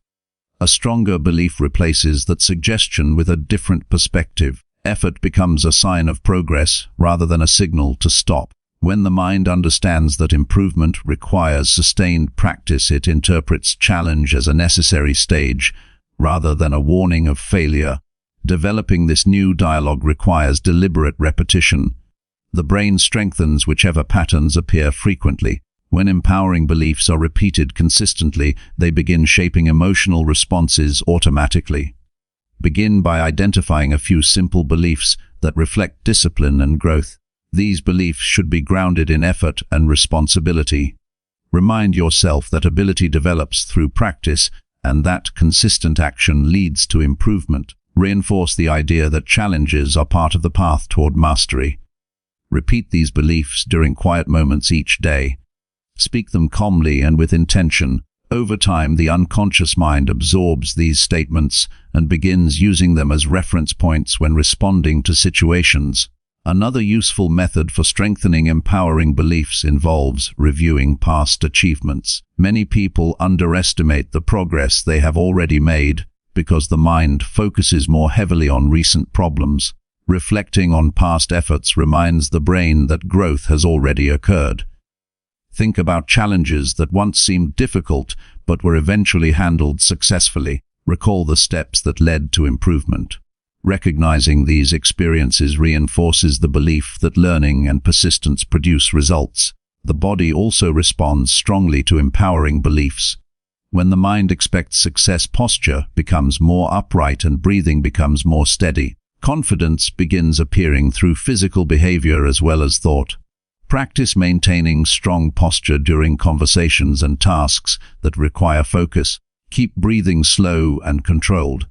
A stronger belief replaces that suggestion with a different perspective. Effort becomes a sign of progress rather than a signal to stop. When the mind understands that improvement requires sustained practice, it interprets challenge as a necessary stage rather than a warning of failure. Developing this new dialogue requires deliberate repetition. The brain strengthens whichever patterns appear frequently. When empowering beliefs are repeated consistently, they begin shaping emotional responses automatically. Begin by identifying a few simple beliefs that reflect discipline and growth. These beliefs should be grounded in effort and responsibility. Remind yourself that ability develops through practice and that consistent action leads to improvement. Reinforce the idea that challenges are part of the path toward mastery. Repeat these beliefs during quiet moments each day. Speak them calmly and with intention. Over time, the unconscious mind absorbs these statements and begins using them as reference points when responding to situations. Another useful method for strengthening empowering beliefs involves reviewing past achievements. Many people underestimate the progress they have already made because the mind focuses more heavily on recent problems. Reflecting on past efforts reminds the brain that growth has already occurred. Think about challenges that once seemed difficult but were eventually handled successfully. Recall the steps that led to improvement. Recognizing these experiences reinforces the belief that learning and persistence produce results. The body also responds strongly to empowering beliefs. When the mind expects success, posture becomes more upright and breathing becomes more steady. Confidence begins appearing through physical behavior as well as thought. Practice maintaining strong posture during conversations and tasks that require focus. Keep breathing slow and controlled.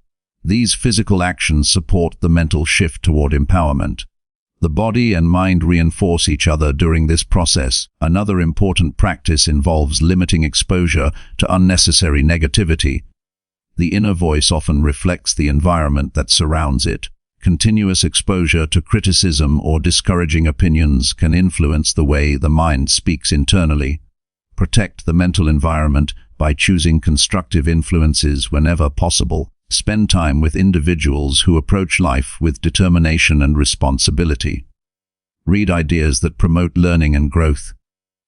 These physical actions support the mental shift toward empowerment. The body and mind reinforce each other during this process. Another important practice involves limiting exposure to unnecessary negativity. The inner voice often reflects the environment that surrounds it. Continuous exposure to criticism or discouraging opinions can influence the way the mind speaks internally. Protect the mental environment by choosing constructive influences whenever possible. Spend time with individuals who approach life with determination and responsibility. Read ideas that promote learning and growth.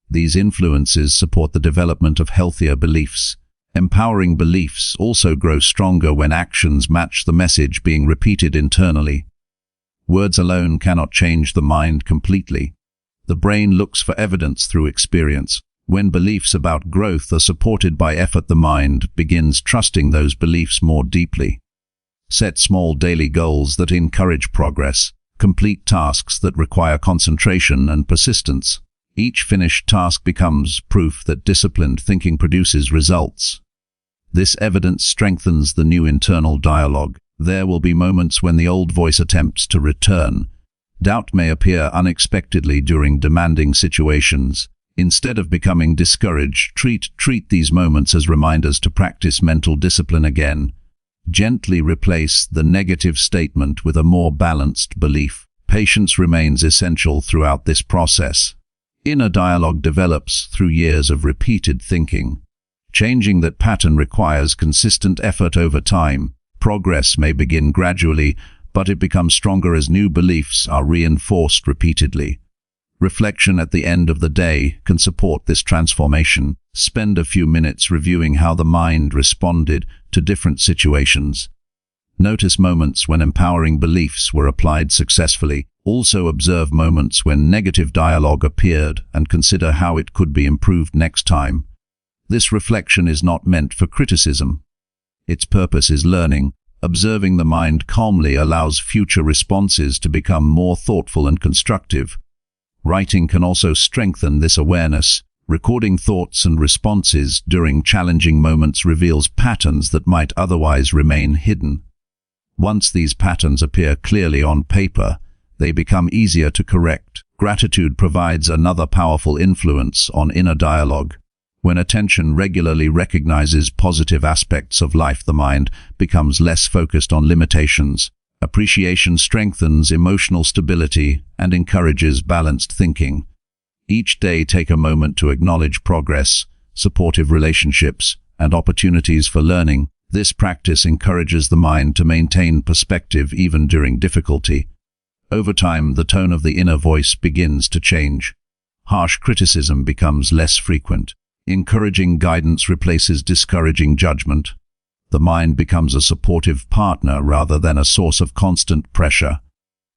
These influences support the development of healthier beliefs. Empowering beliefs also grow stronger when actions match the message being repeated internally. Words alone cannot change the mind completely. The brain looks for evidence through experience. When beliefs about growth are supported by effort, the mind begins trusting those beliefs more deeply. Set small daily goals that encourage progress. Complete tasks that require concentration and persistence. Each finished task becomes proof that disciplined thinking produces results. This evidence strengthens the new internal dialogue. There will be moments when the old voice attempts to return. Doubt may appear unexpectedly during demanding situations. Instead of becoming discouraged, treat these moments as reminders to practice mental discipline again. Gently replace the negative statement with a more balanced belief. Patience remains essential throughout this process. Inner dialogue develops through years of repeated thinking. Changing that pattern requires consistent effort over time. Progress may begin gradually, but it becomes stronger as new beliefs are reinforced repeatedly. Reflection at the end of the day can support this transformation. Spend a few minutes reviewing how the mind responded to different situations. Notice moments when empowering beliefs were applied successfully. Also observe moments when negative dialogue appeared and consider how it could be improved next time. This reflection is not meant for criticism. Its purpose is learning. Observing the mind calmly allows future responses to become more thoughtful and constructive. Writing can also strengthen this awareness. Recording thoughts and responses during challenging moments reveals patterns that might otherwise remain hidden. Once these patterns appear clearly on paper, they become easier to correct. Gratitude provides another powerful influence on inner dialogue. When attention regularly recognizes positive aspects of life, the mind becomes less focused on limitations. Appreciation strengthens emotional stability and encourages balanced thinking. Each day take a moment to acknowledge progress, supportive relationships, and opportunities for learning. This practice encourages the mind to maintain perspective even during difficulty. Over time, the tone of the inner voice begins to change. Harsh criticism becomes less frequent. Encouraging guidance replaces discouraging judgment. The mind becomes a supportive partner rather than a source of constant pressure.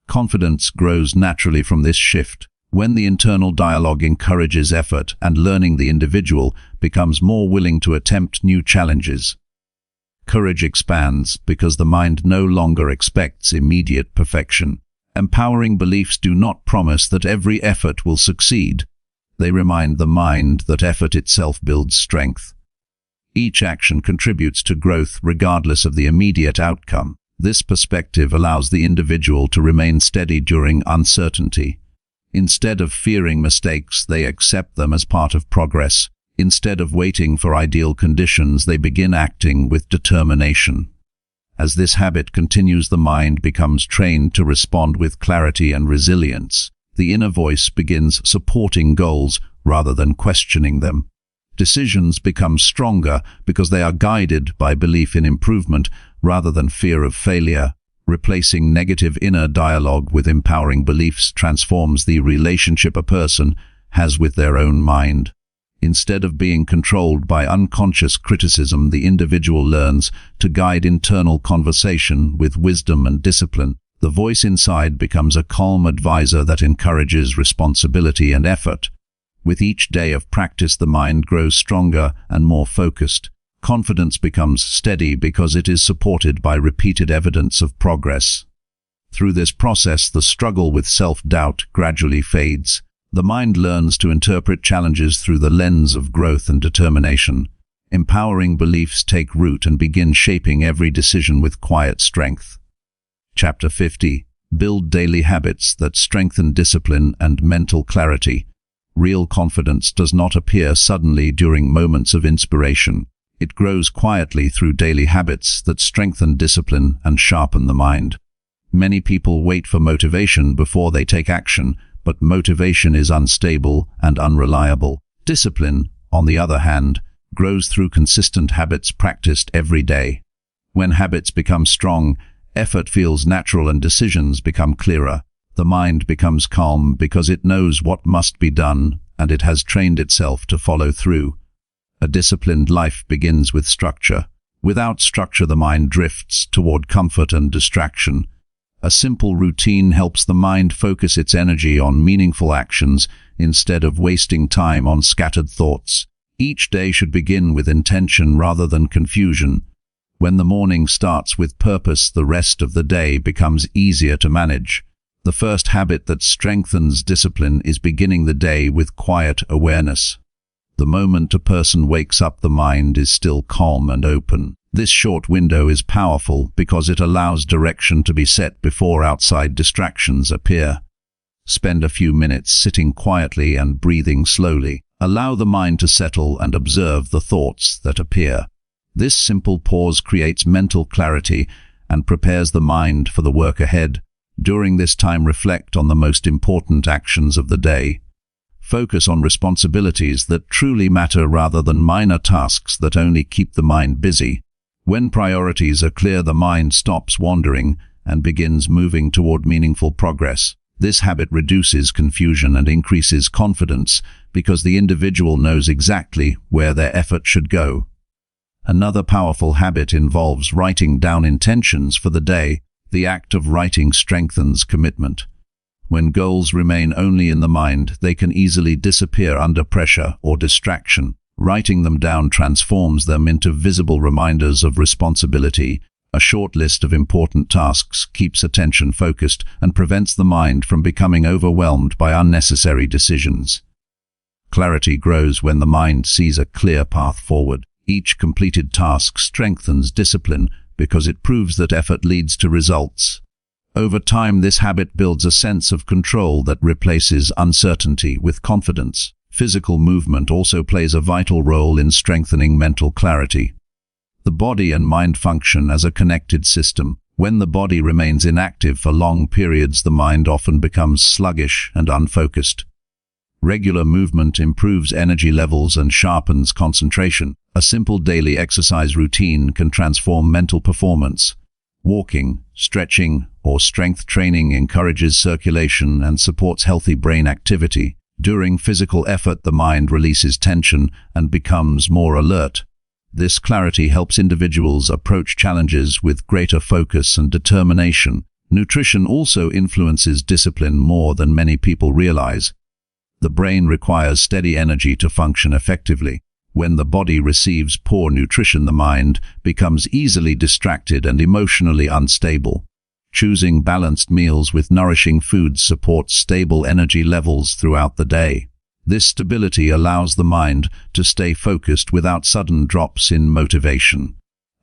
Confidence grows naturally from this shift. When the internal dialogue encourages effort and learning, the individual becomes more willing to attempt new challenges. Courage expands because the mind no longer expects immediate perfection. Empowering beliefs do not promise that every effort will succeed. They remind the mind that effort itself builds strength. Each action contributes to growth regardless of the immediate outcome. This perspective allows the individual to remain steady during uncertainty. Instead of fearing mistakes, they accept them as part of progress. Instead of waiting for ideal conditions, they begin acting with determination. As this habit continues, the mind becomes trained to respond with clarity and resilience. The inner voice begins supporting goals rather than questioning them. Decisions become stronger because they are guided by belief in improvement rather than fear of failure. Replacing negative inner dialogue with empowering beliefs transforms the relationship a person has with their own mind. Instead of being controlled by unconscious criticism, the individual learns to guide internal conversation with wisdom and discipline. The voice inside becomes a calm advisor that encourages responsibility and effort. With each day of practice, the mind grows stronger and more focused. Confidence becomes steady because it is supported by repeated evidence of progress. Through this process, the struggle with self-doubt gradually fades. The mind learns to interpret challenges through the lens of growth and determination. Empowering beliefs take root and begin shaping every decision with quiet strength. Chapter 50. Build daily habits that strengthen discipline and mental clarity. Real confidence does not appear suddenly during moments of inspiration. It grows quietly through daily habits that strengthen discipline and sharpen the mind. Many people wait for motivation before they take action, but motivation is unstable and unreliable. Discipline, on the other hand, grows through consistent habits practiced every day. When habits become strong, effort feels natural and decisions become clearer. The mind becomes calm because it knows what must be done, and it has trained itself to follow through. A disciplined life begins with structure. Without structure, the mind drifts toward comfort and distraction. A simple routine helps the mind focus its energy on meaningful actions instead of wasting time on scattered thoughts. Each day should begin with intention rather than confusion. When the morning starts with purpose, the rest of the day becomes easier to manage. The first habit that strengthens discipline is beginning the day with quiet awareness. The moment a person wakes up, the mind is still calm and open. This short window is powerful because it allows direction to be set before outside distractions appear. Spend a few minutes sitting quietly and breathing slowly. Allow the mind to settle and observe the thoughts that appear. This simple pause creates mental clarity and prepares the mind for the work ahead. During this time, reflect on the most important actions of the day. Focus on responsibilities that truly matter rather than minor tasks that only keep the mind busy. When priorities are clear, the mind stops wandering and begins moving toward meaningful progress. This habit reduces confusion and increases confidence because the individual knows exactly where their effort should go. Another powerful habit involves writing down intentions for the day. The act of writing strengthens commitment. When goals remain only in the mind, they can easily disappear under pressure or distraction. Writing them down transforms them into visible reminders of responsibility. A short list of important tasks keeps attention focused and prevents the mind from becoming overwhelmed by unnecessary decisions. Clarity grows when the mind sees a clear path forward. Each completed task strengthens discipline because it proves that effort leads to results. Over time, this habit builds a sense of control that replaces uncertainty with confidence. Physical movement also plays a vital role in strengthening mental clarity. The body and mind function as a connected system. When the body remains inactive for long periods, the mind often becomes sluggish and unfocused. Regular movement improves energy levels and sharpens concentration. A simple daily exercise routine can transform mental performance. Walking, stretching, or strength training encourages circulation and supports healthy brain activity. During physical effort, the mind releases tension and becomes more alert. This clarity helps individuals approach challenges with greater focus and determination. Nutrition also influences discipline more than many people realize. The brain requires steady energy to function effectively. When the body receives poor nutrition, the mind becomes easily distracted and emotionally unstable. Choosing balanced meals with nourishing foods supports stable energy levels throughout the day. This stability allows the mind to stay focused without sudden drops in motivation.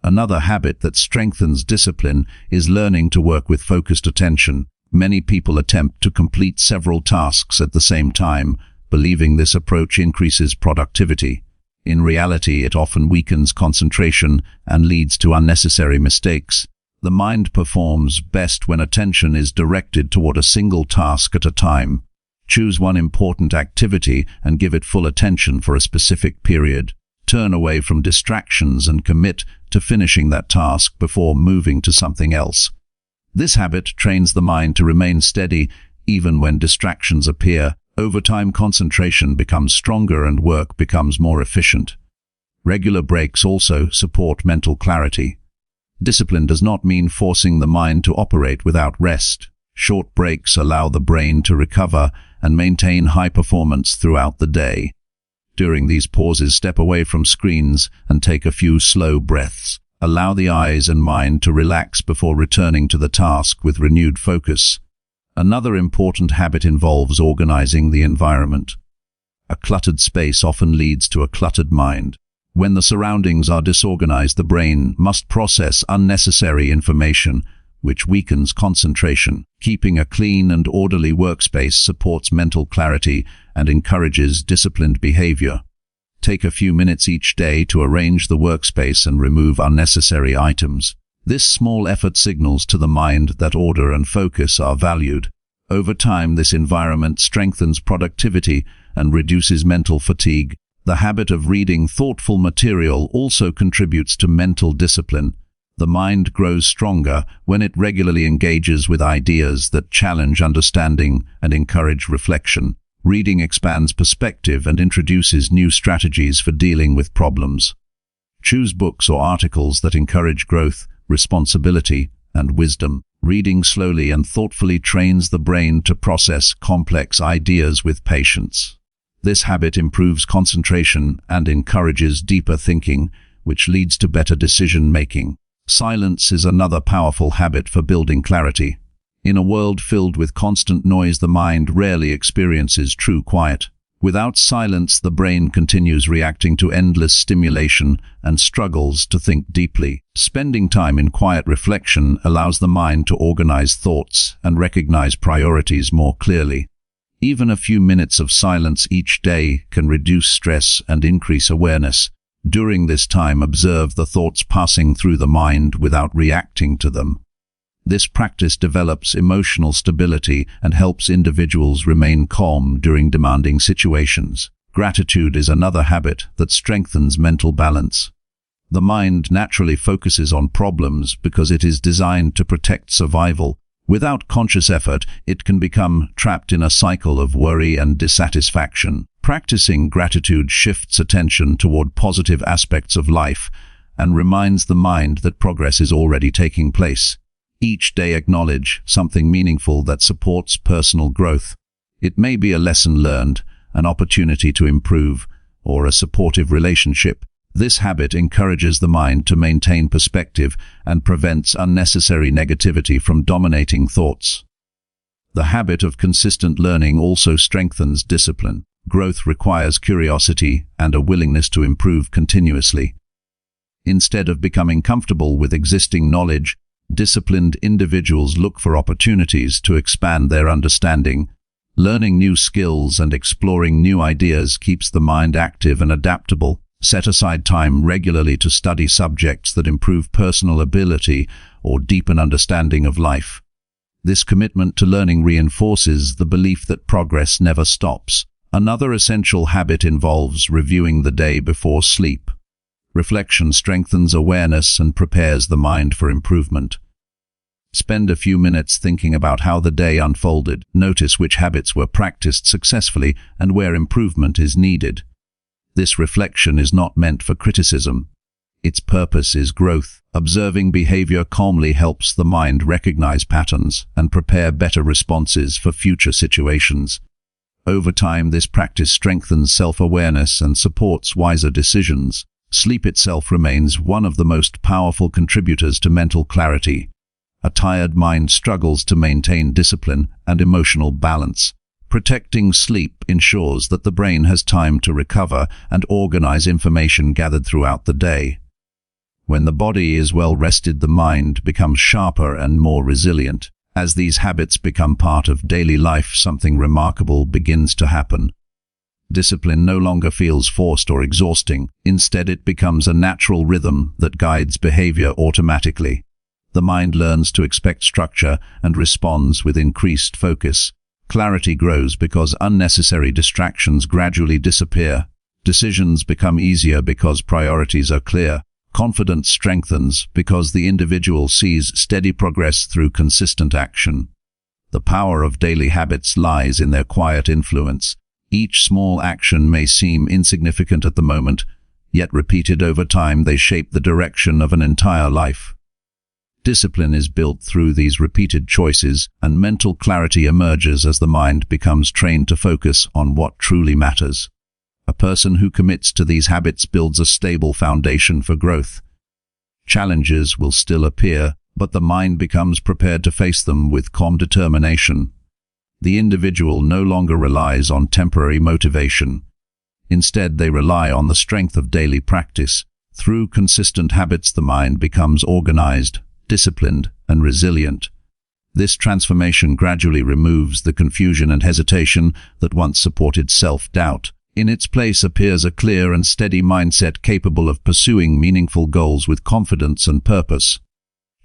Another habit that strengthens discipline is learning to work with focused attention. Many people attempt to complete several tasks at the same time, believing this approach increases productivity. In reality, it often weakens concentration and leads to unnecessary mistakes. The mind performs best when attention is directed toward a single task at a time. Choose one important activity and give it full attention for a specific period. Turn away from distractions and commit to finishing that task before moving to something else. This habit trains the mind to remain steady even when distractions appear. Over time, concentration becomes stronger and work becomes more efficient. Regular breaks also support mental clarity. Discipline does not mean forcing the mind to operate without rest. Short breaks allow the brain to recover and maintain high performance throughout the day. During these pauses, step away from screens and take a few slow breaths. Allow the eyes and mind to relax before returning to the task with renewed focus. Another important habit involves organizing the environment. A cluttered space often leads to a cluttered mind. When the surroundings are disorganized, the brain must process unnecessary information, which weakens concentration. Keeping a clean and orderly workspace supports mental clarity and encourages disciplined behavior. Take a few minutes each day to arrange the workspace and remove unnecessary items. This small effort signals to the mind that order and focus are valued. Over time, this environment strengthens productivity and reduces mental fatigue. The habit of reading thoughtful material also contributes to mental discipline. The mind grows stronger when it regularly engages with ideas that challenge understanding and encourage reflection. Reading expands perspective and introduces new strategies for dealing with problems. Choose books or articles that encourage growth, responsibility, and wisdom. Reading slowly and thoughtfully trains the brain to process complex ideas with patience. This habit improves concentration and encourages deeper thinking, which leads to better decision-making. Silence is another powerful habit for building clarity. In a world filled with constant noise, the mind rarely experiences true quiet. Without silence, the brain continues reacting to endless stimulation and struggles to think deeply. Spending time in quiet reflection allows the mind to organize thoughts and recognize priorities more clearly. Even a few minutes of silence each day can reduce stress and increase awareness. During this time, observe the thoughts passing through the mind without reacting to them. This practice develops emotional stability and helps individuals remain calm during demanding situations. Gratitude is another habit that strengthens mental balance. The mind naturally focuses on problems because it is designed to protect survival. Without conscious effort, it can become trapped in a cycle of worry and dissatisfaction. Practicing gratitude shifts attention toward positive aspects of life and reminds the mind that progress is already taking place. Each day acknowledge something meaningful that supports personal growth. It may be a lesson learned, an opportunity to improve, or a supportive relationship. This habit encourages the mind to maintain perspective and prevents unnecessary negativity from dominating thoughts. The habit of consistent learning also strengthens discipline. Growth requires curiosity and a willingness to improve continuously. Instead of becoming comfortable with existing knowledge, disciplined individuals look for opportunities to expand their understanding. Learning new skills and exploring new ideas keeps the mind active and adaptable. Set aside time regularly to study subjects that improve personal ability or deepen understanding of life. This commitment to learning reinforces the belief that progress never stops. Another essential habit involves reviewing the day before sleep. Reflection strengthens awareness and prepares the mind for improvement. Spend a few minutes thinking about how the day unfolded. Notice which habits were practiced successfully and where improvement is needed. This reflection is not meant for criticism. Its purpose is growth. Observing behavior calmly helps the mind recognize patterns and prepare better responses for future situations. Over time, this practice strengthens self-awareness and supports wiser decisions. Sleep itself remains one of the most powerful contributors to mental clarity. A tired mind struggles to maintain discipline and emotional balance. Protecting sleep ensures that the brain has time to recover and organize information gathered throughout the day. When the body is well rested, the mind becomes sharper and more resilient. As these habits become part of daily life, something remarkable begins to happen. Discipline no longer feels forced or exhausting. Instead, it becomes a natural rhythm that guides behavior automatically. The mind learns to expect structure and responds with increased focus. Clarity grows because unnecessary distractions gradually disappear. Decisions become easier because priorities are clear. Confidence strengthens because the individual sees steady progress through consistent action. The power of daily habits lies in their quiet influence. Each small action may seem insignificant at the moment, yet repeated over time they shape the direction of an entire life. Discipline is built through these repeated choices, and mental clarity emerges as the mind becomes trained to focus on what truly matters. A person who commits to these habits builds a stable foundation for growth. Challenges will still appear, but the mind becomes prepared to face them with calm determination. The individual no longer relies on temporary motivation. Instead, they rely on the strength of daily practice. Through consistent habits, the mind becomes organized, disciplined, and resilient. This transformation gradually removes the confusion and hesitation that once supported self-doubt. In its place appears a clear and steady mindset capable of pursuing meaningful goals with confidence and purpose.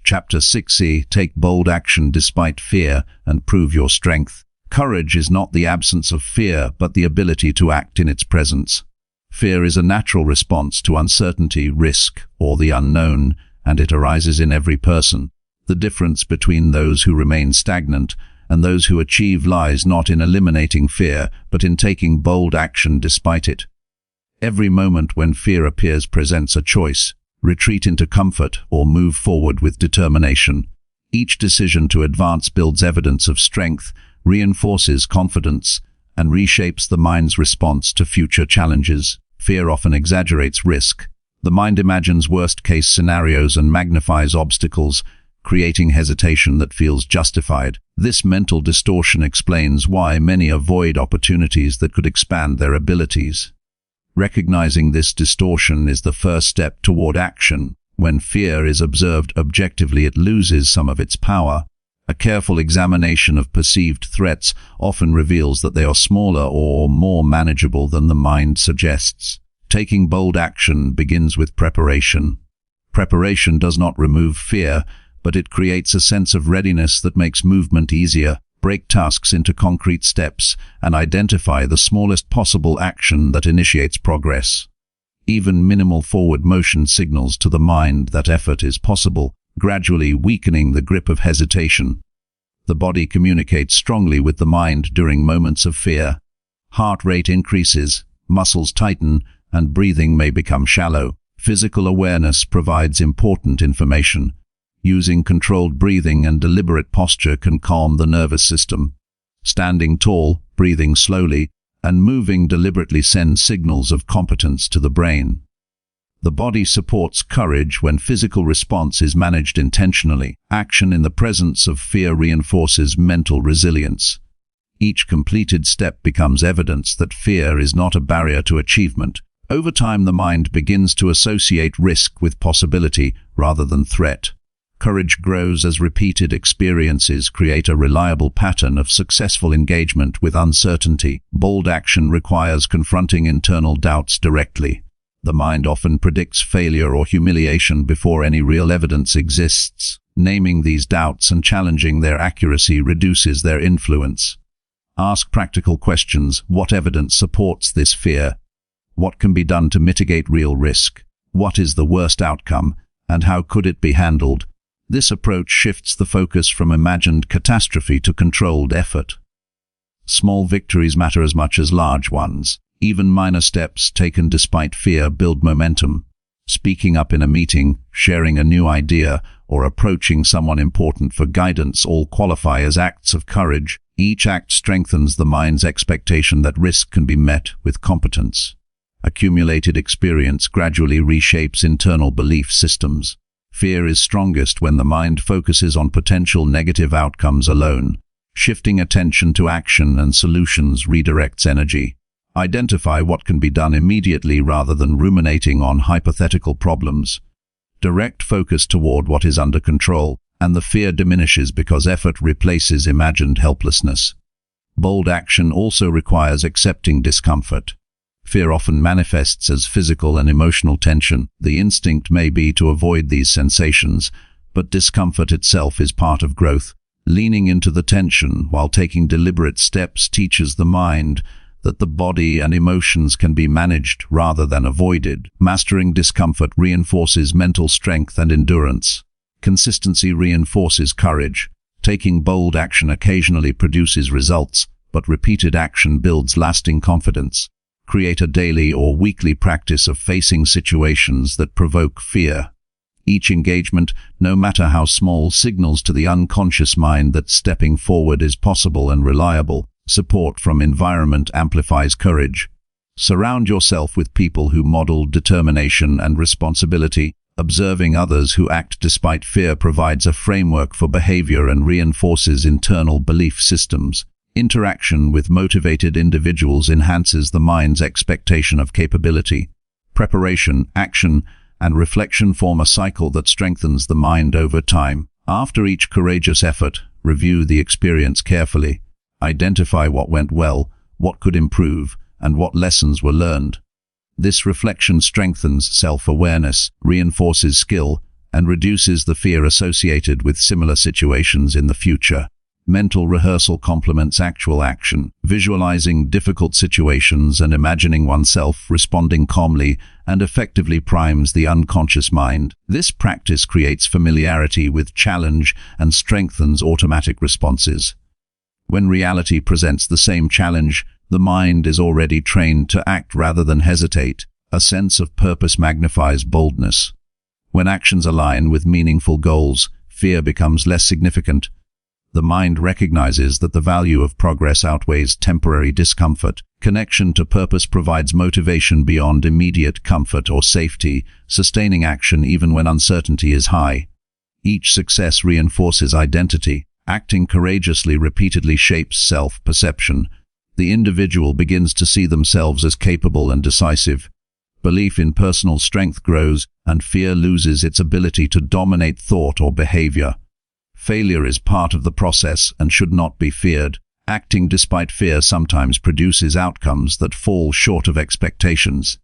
Chapter 6e, take bold action despite fear and prove your strength. Courage is not the absence of fear, but the ability to act in its presence. Fear is a natural response to uncertainty, risk, or the unknown, and it arises in every person. The difference between those who remain stagnant and those who achieve lies not in eliminating fear, but in taking bold action despite it. Every moment when fear appears presents a choice: retreat into comfort or move forward with determination. Each decision to advance builds evidence of strength, reinforces confidence, and reshapes the mind's response to future challenges. Fear often exaggerates risk. The mind imagines worst-case scenarios and magnifies obstacles, creating hesitation that feels justified. This mental distortion explains why many avoid opportunities that could expand their abilities. Recognizing this distortion is the first step toward action. When fear is observed objectively, it loses some of its power. A careful examination of perceived threats often reveals that they are smaller or more manageable than the mind suggests. Taking bold action begins with preparation. Preparation does not remove fear, but it creates a sense of readiness that makes movement easier. Break tasks into concrete steps and identify the smallest possible action that initiates progress. Even minimal forward motion signals to the mind that effort is possible, gradually weakening the grip of hesitation. The body communicates strongly with the mind during moments of fear. Heart rate increases, muscles tighten, and breathing may become shallow. Physical awareness provides important information. Using controlled breathing and deliberate posture can calm the nervous system. Standing tall, breathing slowly, and moving deliberately send signals of competence to the brain. The body supports courage when physical response is managed intentionally. Action in the presence of fear reinforces mental resilience. Each completed step becomes evidence that fear is not a barrier to achievement. Over time, the mind begins to associate risk with possibility rather than threat. Courage grows as repeated experiences create a reliable pattern of successful engagement with uncertainty. Bold action requires confronting internal doubts directly. The mind often predicts failure or humiliation before any real evidence exists. Naming these doubts and challenging their accuracy reduces their influence. Ask practical questions. What evidence supports this fear? What can be done to mitigate real risk? What is the worst outcome, and how could it be handled? This approach shifts the focus from imagined catastrophe to controlled effort. Small victories matter as much as large ones. Even minor steps taken despite fear build momentum. Speaking up in a meeting, sharing a new idea, or approaching someone important for guidance all qualify as acts of courage. Each act strengthens the mind's expectation that risk can be met with competence. Accumulated experience gradually reshapes internal belief systems. Fear is strongest when the mind focuses on potential negative outcomes alone. Shifting attention to action and solutions redirects energy. Identify what can be done immediately rather than ruminating on hypothetical problems. Direct focus toward what is under control, and the fear diminishes because effort replaces imagined helplessness. Bold action also requires accepting discomfort. Fear often manifests as physical and emotional tension. The instinct may be to avoid these sensations, but discomfort itself is part of growth. Leaning into the tension while taking deliberate steps teaches the mind that the body and emotions can be managed rather than avoided. Mastering discomfort reinforces mental strength and endurance. Consistency reinforces courage. Taking bold action occasionally produces results, but repeated action builds lasting confidence. Create a daily or weekly practice of facing situations that provoke fear. Each engagement, no matter how small, signals to the unconscious mind that stepping forward is possible and reliable. Support from environment amplifies courage. Surround yourself with people who model determination and responsibility. Observing others who act despite fear provides a framework for behavior and reinforces internal belief systems. Interaction with motivated individuals enhances the mind's expectation of capability. Preparation, action, and reflection form a cycle that strengthens the mind over time. After each courageous effort, review the experience carefully. Identify what went well, what could improve, and what lessons were learned. This reflection strengthens self-awareness, reinforces skill, and reduces the fear associated with similar situations in the future. Mental rehearsal complements actual action. Visualizing difficult situations and imagining oneself responding calmly and effectively primes the unconscious mind. This practice creates familiarity with challenge and strengthens automatic responses. When reality presents the same challenge, the mind is already trained to act rather than hesitate. A sense of purpose magnifies boldness. When actions align with meaningful goals, fear becomes less significant. The mind recognizes that the value of progress outweighs temporary discomfort. Connection to purpose provides motivation beyond immediate comfort or safety, sustaining action even when uncertainty is high. Each success reinforces identity. Acting courageously repeatedly shapes self-perception. The individual begins to see themselves as capable and decisive. Belief in personal strength grows, and fear loses its ability to dominate thought or behavior. Failure is part of the process and should not be feared. Acting despite fear sometimes produces outcomes that fall short of expectations.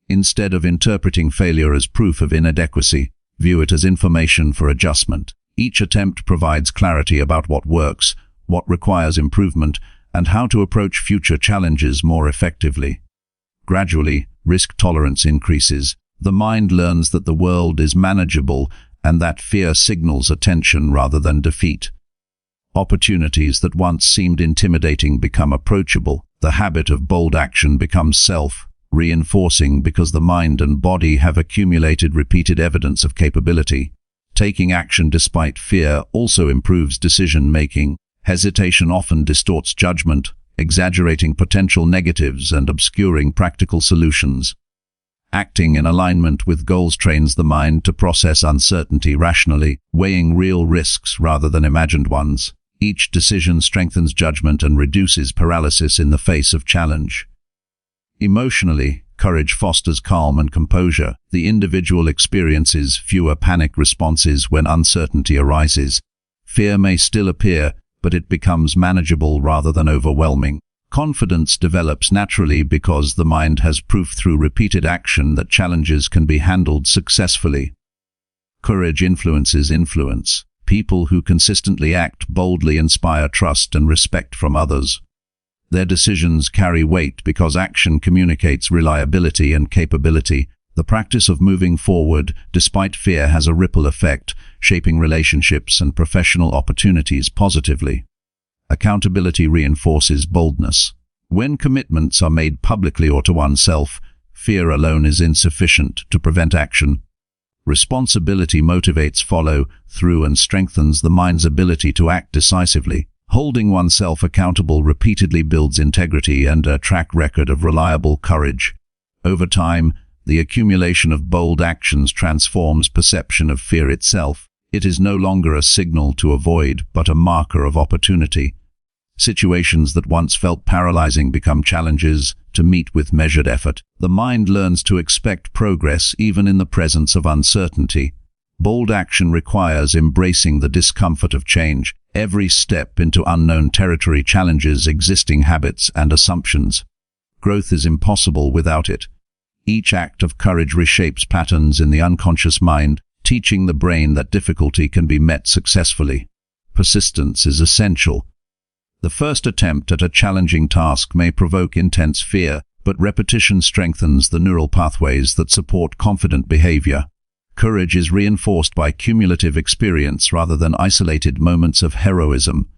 Instead of interpreting failure as proof of inadequacy, view it as information for adjustment. Each attempt provides clarity about what works, what requires improvement, and how to approach future challenges more effectively. Gradually, risk tolerance increases. The mind learns that the world is manageable and that fear signals attention rather than defeat. Opportunities that once seemed intimidating become approachable. The habit of bold action becomes self-reinforcing because the mind and body have accumulated repeated evidence of capability. Taking action despite fear also improves decision-making. Hesitation often distorts judgment, exaggerating potential negatives and obscuring practical solutions. Acting in alignment with goals trains the mind to process uncertainty rationally, weighing real risks rather than imagined ones. Each decision strengthens judgment and reduces paralysis in the face of challenge. Emotionally, courage fosters calm and composure. The individual experiences fewer panic responses when uncertainty arises. Fear may still appear, but it becomes manageable rather than overwhelming. Confidence develops naturally because the mind has proof through repeated action that challenges can be handled successfully. Courage influences influence. People who consistently act boldly inspire trust and respect from others. Their decisions carry weight because action communicates reliability and capability. The practice of moving forward despite fear has a ripple effect, shaping relationships and professional opportunities positively. Accountability reinforces boldness. When commitments are made publicly or to oneself, fear alone is insufficient to prevent action. Responsibility motivates follow-through and strengthens the mind's ability to act decisively. Holding oneself accountable repeatedly builds integrity and a track record of reliable courage. Over time, the accumulation of bold actions transforms perception of fear itself. It is no longer a signal to avoid, but a marker of opportunity. Situations that once felt paralyzing become challenges to meet with measured effort. The mind learns to expect progress even in the presence of uncertainty. Bold action requires embracing the discomfort of change. Every step into unknown territory challenges existing habits and assumptions. Growth is impossible without it. Each act of courage reshapes patterns in the unconscious mind, teaching the brain that difficulty can be met successfully. Persistence is essential. The first attempt at a challenging task may provoke intense fear, but repetition strengthens the neural pathways that support confident behavior. Courage is reinforced by cumulative experience rather than isolated moments of heroism.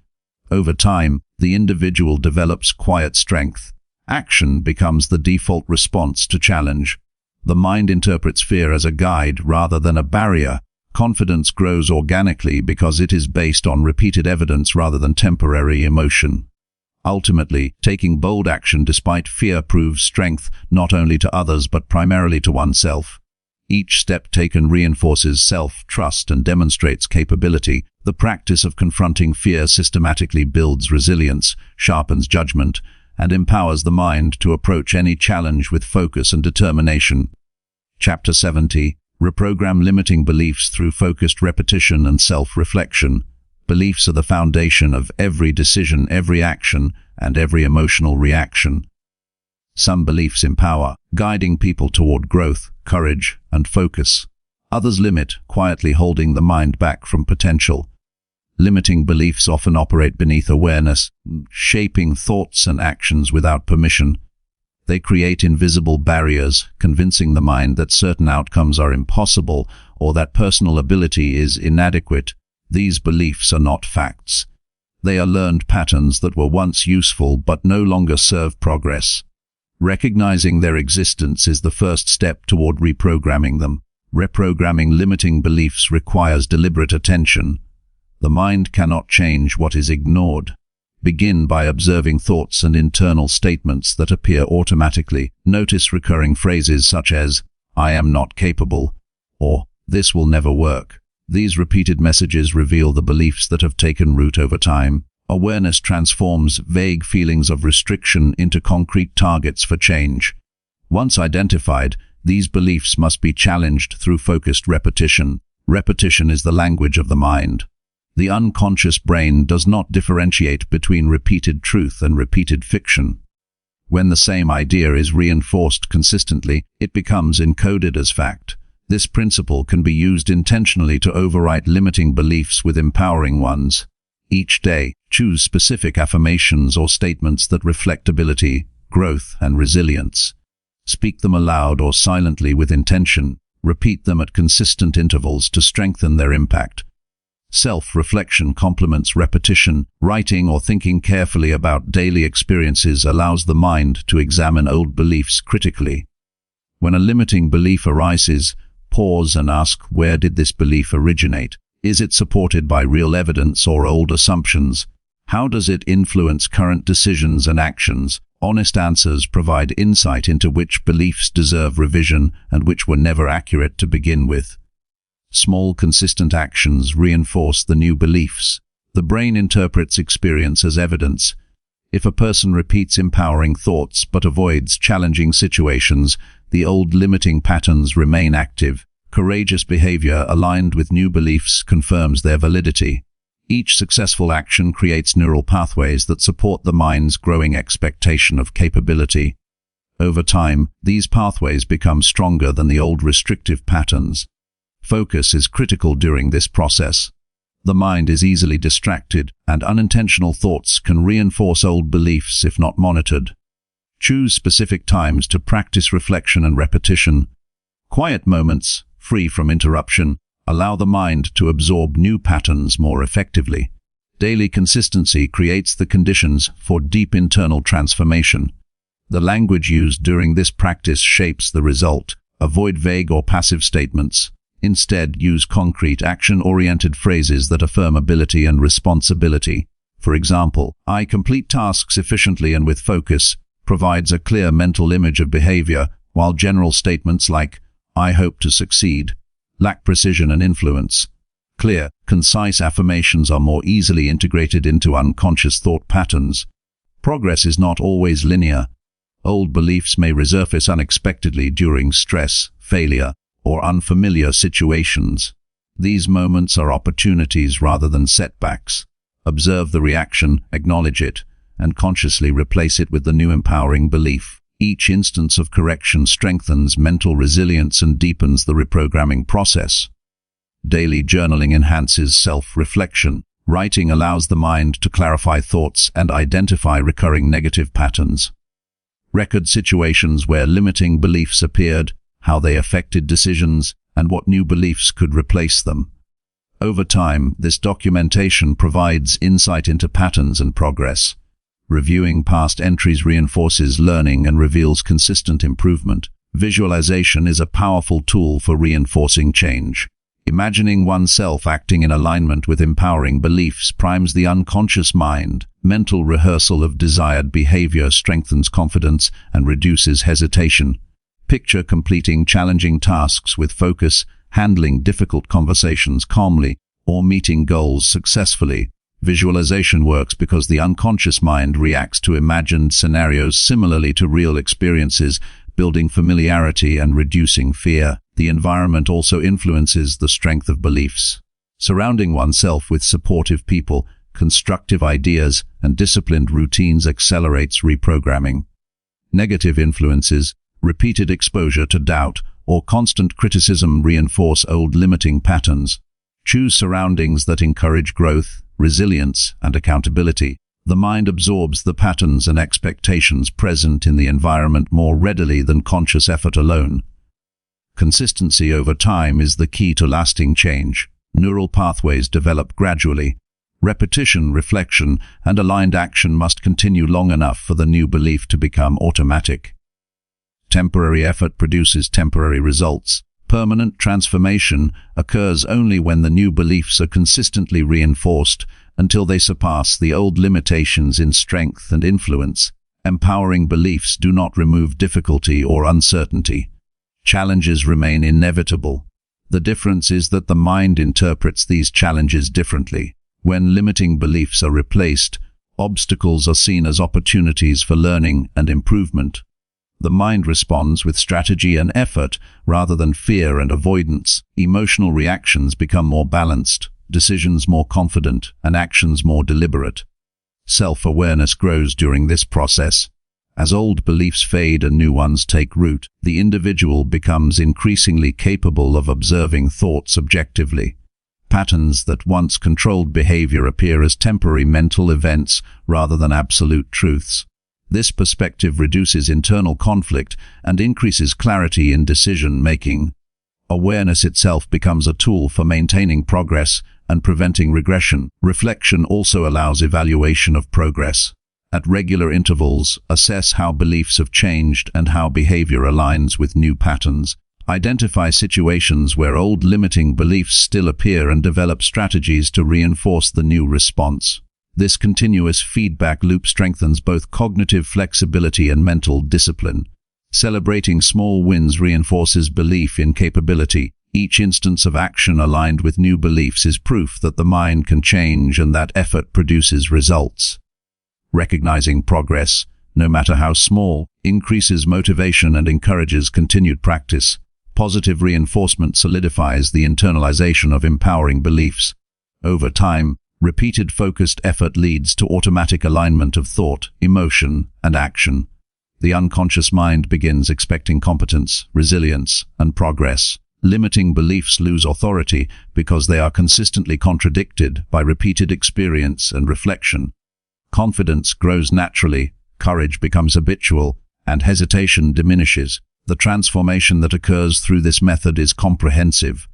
Over time, the individual develops quiet strength. Action becomes the default response to challenge. The mind interprets fear as a guide rather than a barrier. Confidence grows organically because it is based on repeated evidence rather than temporary emotion. Ultimately, taking bold action despite fear proves strength not only to others but primarily to oneself. Each step taken reinforces self-trust and demonstrates capability. The practice of confronting fear systematically builds resilience, sharpens judgment, and empowers the mind to approach any challenge with focus and determination. Chapter 70. Reprogram limiting beliefs through focused repetition and self-reflection. Beliefs are the foundation of every decision, every action, and every emotional reaction. Some beliefs empower, guiding people toward growth, courage, and focus. Others limit, quietly holding the mind back from potential. Limiting beliefs often operate beneath awareness, shaping thoughts and actions without permission. They create invisible barriers, convincing the mind that certain outcomes are impossible or that personal ability is inadequate. These beliefs are not facts. They are learned patterns that were once useful but no longer serve progress. Recognizing their existence is the first step toward reprogramming them. Reprogramming limiting beliefs requires deliberate attention. The mind cannot change what is ignored. Begin by observing thoughts and internal statements that appear automatically. Notice recurring phrases such as, "I am not capable," or "This will never work." These repeated messages reveal the beliefs that have taken root over time. Awareness transforms vague feelings of restriction into concrete targets for change. Once identified, these beliefs must be challenged through focused repetition. Repetition is the language of the mind. The unconscious brain does not differentiate between repeated truth and repeated fiction. When the same idea is reinforced consistently, it becomes encoded as fact. This principle can be used intentionally to overwrite limiting beliefs with empowering ones. Each day, choose specific affirmations or statements that reflect ability, growth, and resilience. Speak them aloud or silently with intention. Repeat them at consistent intervals to strengthen their impact. Self-reflection complements repetition. Writing or thinking carefully about daily experiences allows the mind to examine old beliefs critically. When a limiting belief arises, pause and ask, where did this belief originate? Is it supported by real evidence or old assumptions? How does it influence current decisions and actions? Honest answers provide insight into which beliefs deserve revision and which were never accurate to begin with. Small, consistent actions reinforce the new beliefs. The brain interprets experience as evidence. If a person repeats empowering thoughts but avoids challenging situations, the old limiting patterns remain active. Courageous behavior aligned with new beliefs confirms their validity. Each successful action creates neural pathways that support the mind's growing expectation of capability. Over time, these pathways become stronger than the old restrictive patterns. Focus is critical during this process. The mind is easily distracted, and unintentional thoughts can reinforce old beliefs if not monitored. Choose specific times to practice reflection and repetition. Quiet moments, free from interruption, allow the mind to absorb new patterns more effectively. Daily consistency creates the conditions for deep internal transformation. The language used during this practice shapes the result. Avoid vague or passive statements. Instead, use concrete, action-oriented phrases that affirm ability and responsibility. For example, "I complete tasks efficiently and with focus," provides a clear mental image of behavior, while general statements like, "I hope to succeed," lack precision and influence. Clear, concise affirmations are more easily integrated into unconscious thought patterns. Progress is not always linear. Old beliefs may resurface unexpectedly during stress, failure, or unfamiliar situations. These moments are opportunities rather than setbacks. Observe the reaction, acknowledge it, and consciously replace it with the new empowering belief. Each instance of correction strengthens mental resilience and deepens the reprogramming process. Daily journaling enhances self-reflection. Writing allows the mind to clarify thoughts and identify recurring negative patterns. Record situations where limiting beliefs appeared, how they affected decisions, and what new beliefs could replace them. Over time, this documentation provides insight into patterns and progress. Reviewing past entries reinforces learning and reveals consistent improvement. Visualization is a powerful tool for reinforcing change. Imagining oneself acting in alignment with empowering beliefs primes the unconscious mind. Mental rehearsal of desired behavior strengthens confidence and reduces hesitation. Picture completing challenging tasks with focus, handling difficult conversations calmly, or meeting goals successfully. Visualization works because the unconscious mind reacts to imagined scenarios similarly to real experiences, building familiarity and reducing fear. The environment also influences the strength of beliefs. Surrounding oneself with supportive people, constructive ideas, and disciplined routines accelerates reprogramming. Negative influences, repeated exposure to doubt, or constant criticism reinforce old limiting patterns. Choose surroundings that encourage growth, resilience, and accountability. The mind absorbs the patterns and expectations present in the environment more readily than conscious effort alone. Consistency over time is the key to lasting change. Neural pathways develop gradually. Repetition, reflection, and aligned action must continue long enough for the new belief to become automatic. Temporary effort produces temporary results. Permanent transformation occurs only when the new beliefs are consistently reinforced until they surpass the old limitations in strength and influence. Empowering beliefs do not remove difficulty or uncertainty. Challenges remain inevitable. The difference is that the mind interprets these challenges differently. When limiting beliefs are replaced, obstacles are seen as opportunities for learning and improvement. The mind responds with strategy and effort rather than fear and avoidance. Emotional reactions become more balanced, decisions more confident, and actions more deliberate. Self-awareness grows during this process. As old beliefs fade and new ones take root, the individual becomes increasingly capable of observing thoughts objectively. Patterns that once controlled behavior appear as temporary mental events rather than absolute truths. This perspective reduces internal conflict and increases clarity in decision-making. Awareness itself becomes a tool for maintaining progress and preventing regression. Reflection also allows evaluation of progress. At regular intervals, assess how beliefs have changed and how behavior aligns with new patterns. Identify situations where old limiting beliefs still appear and develop strategies to reinforce the new response. This continuous feedback loop strengthens both cognitive flexibility and mental discipline. Celebrating small wins reinforces belief in capability. Each instance of action aligned with new beliefs is proof that the mind can change and that effort produces results. Recognizing progress, no matter how small, increases motivation and encourages continued practice. Positive reinforcement solidifies the internalization of empowering beliefs. Over time, repeated focused effort leads to automatic alignment of thought, emotion, and action. The unconscious mind begins expecting competence, resilience, and progress. Limiting beliefs lose authority because they are consistently contradicted by repeated experience and reflection. Confidence grows naturally, courage becomes habitual, and hesitation diminishes. The transformation that occurs through this method is comprehensive.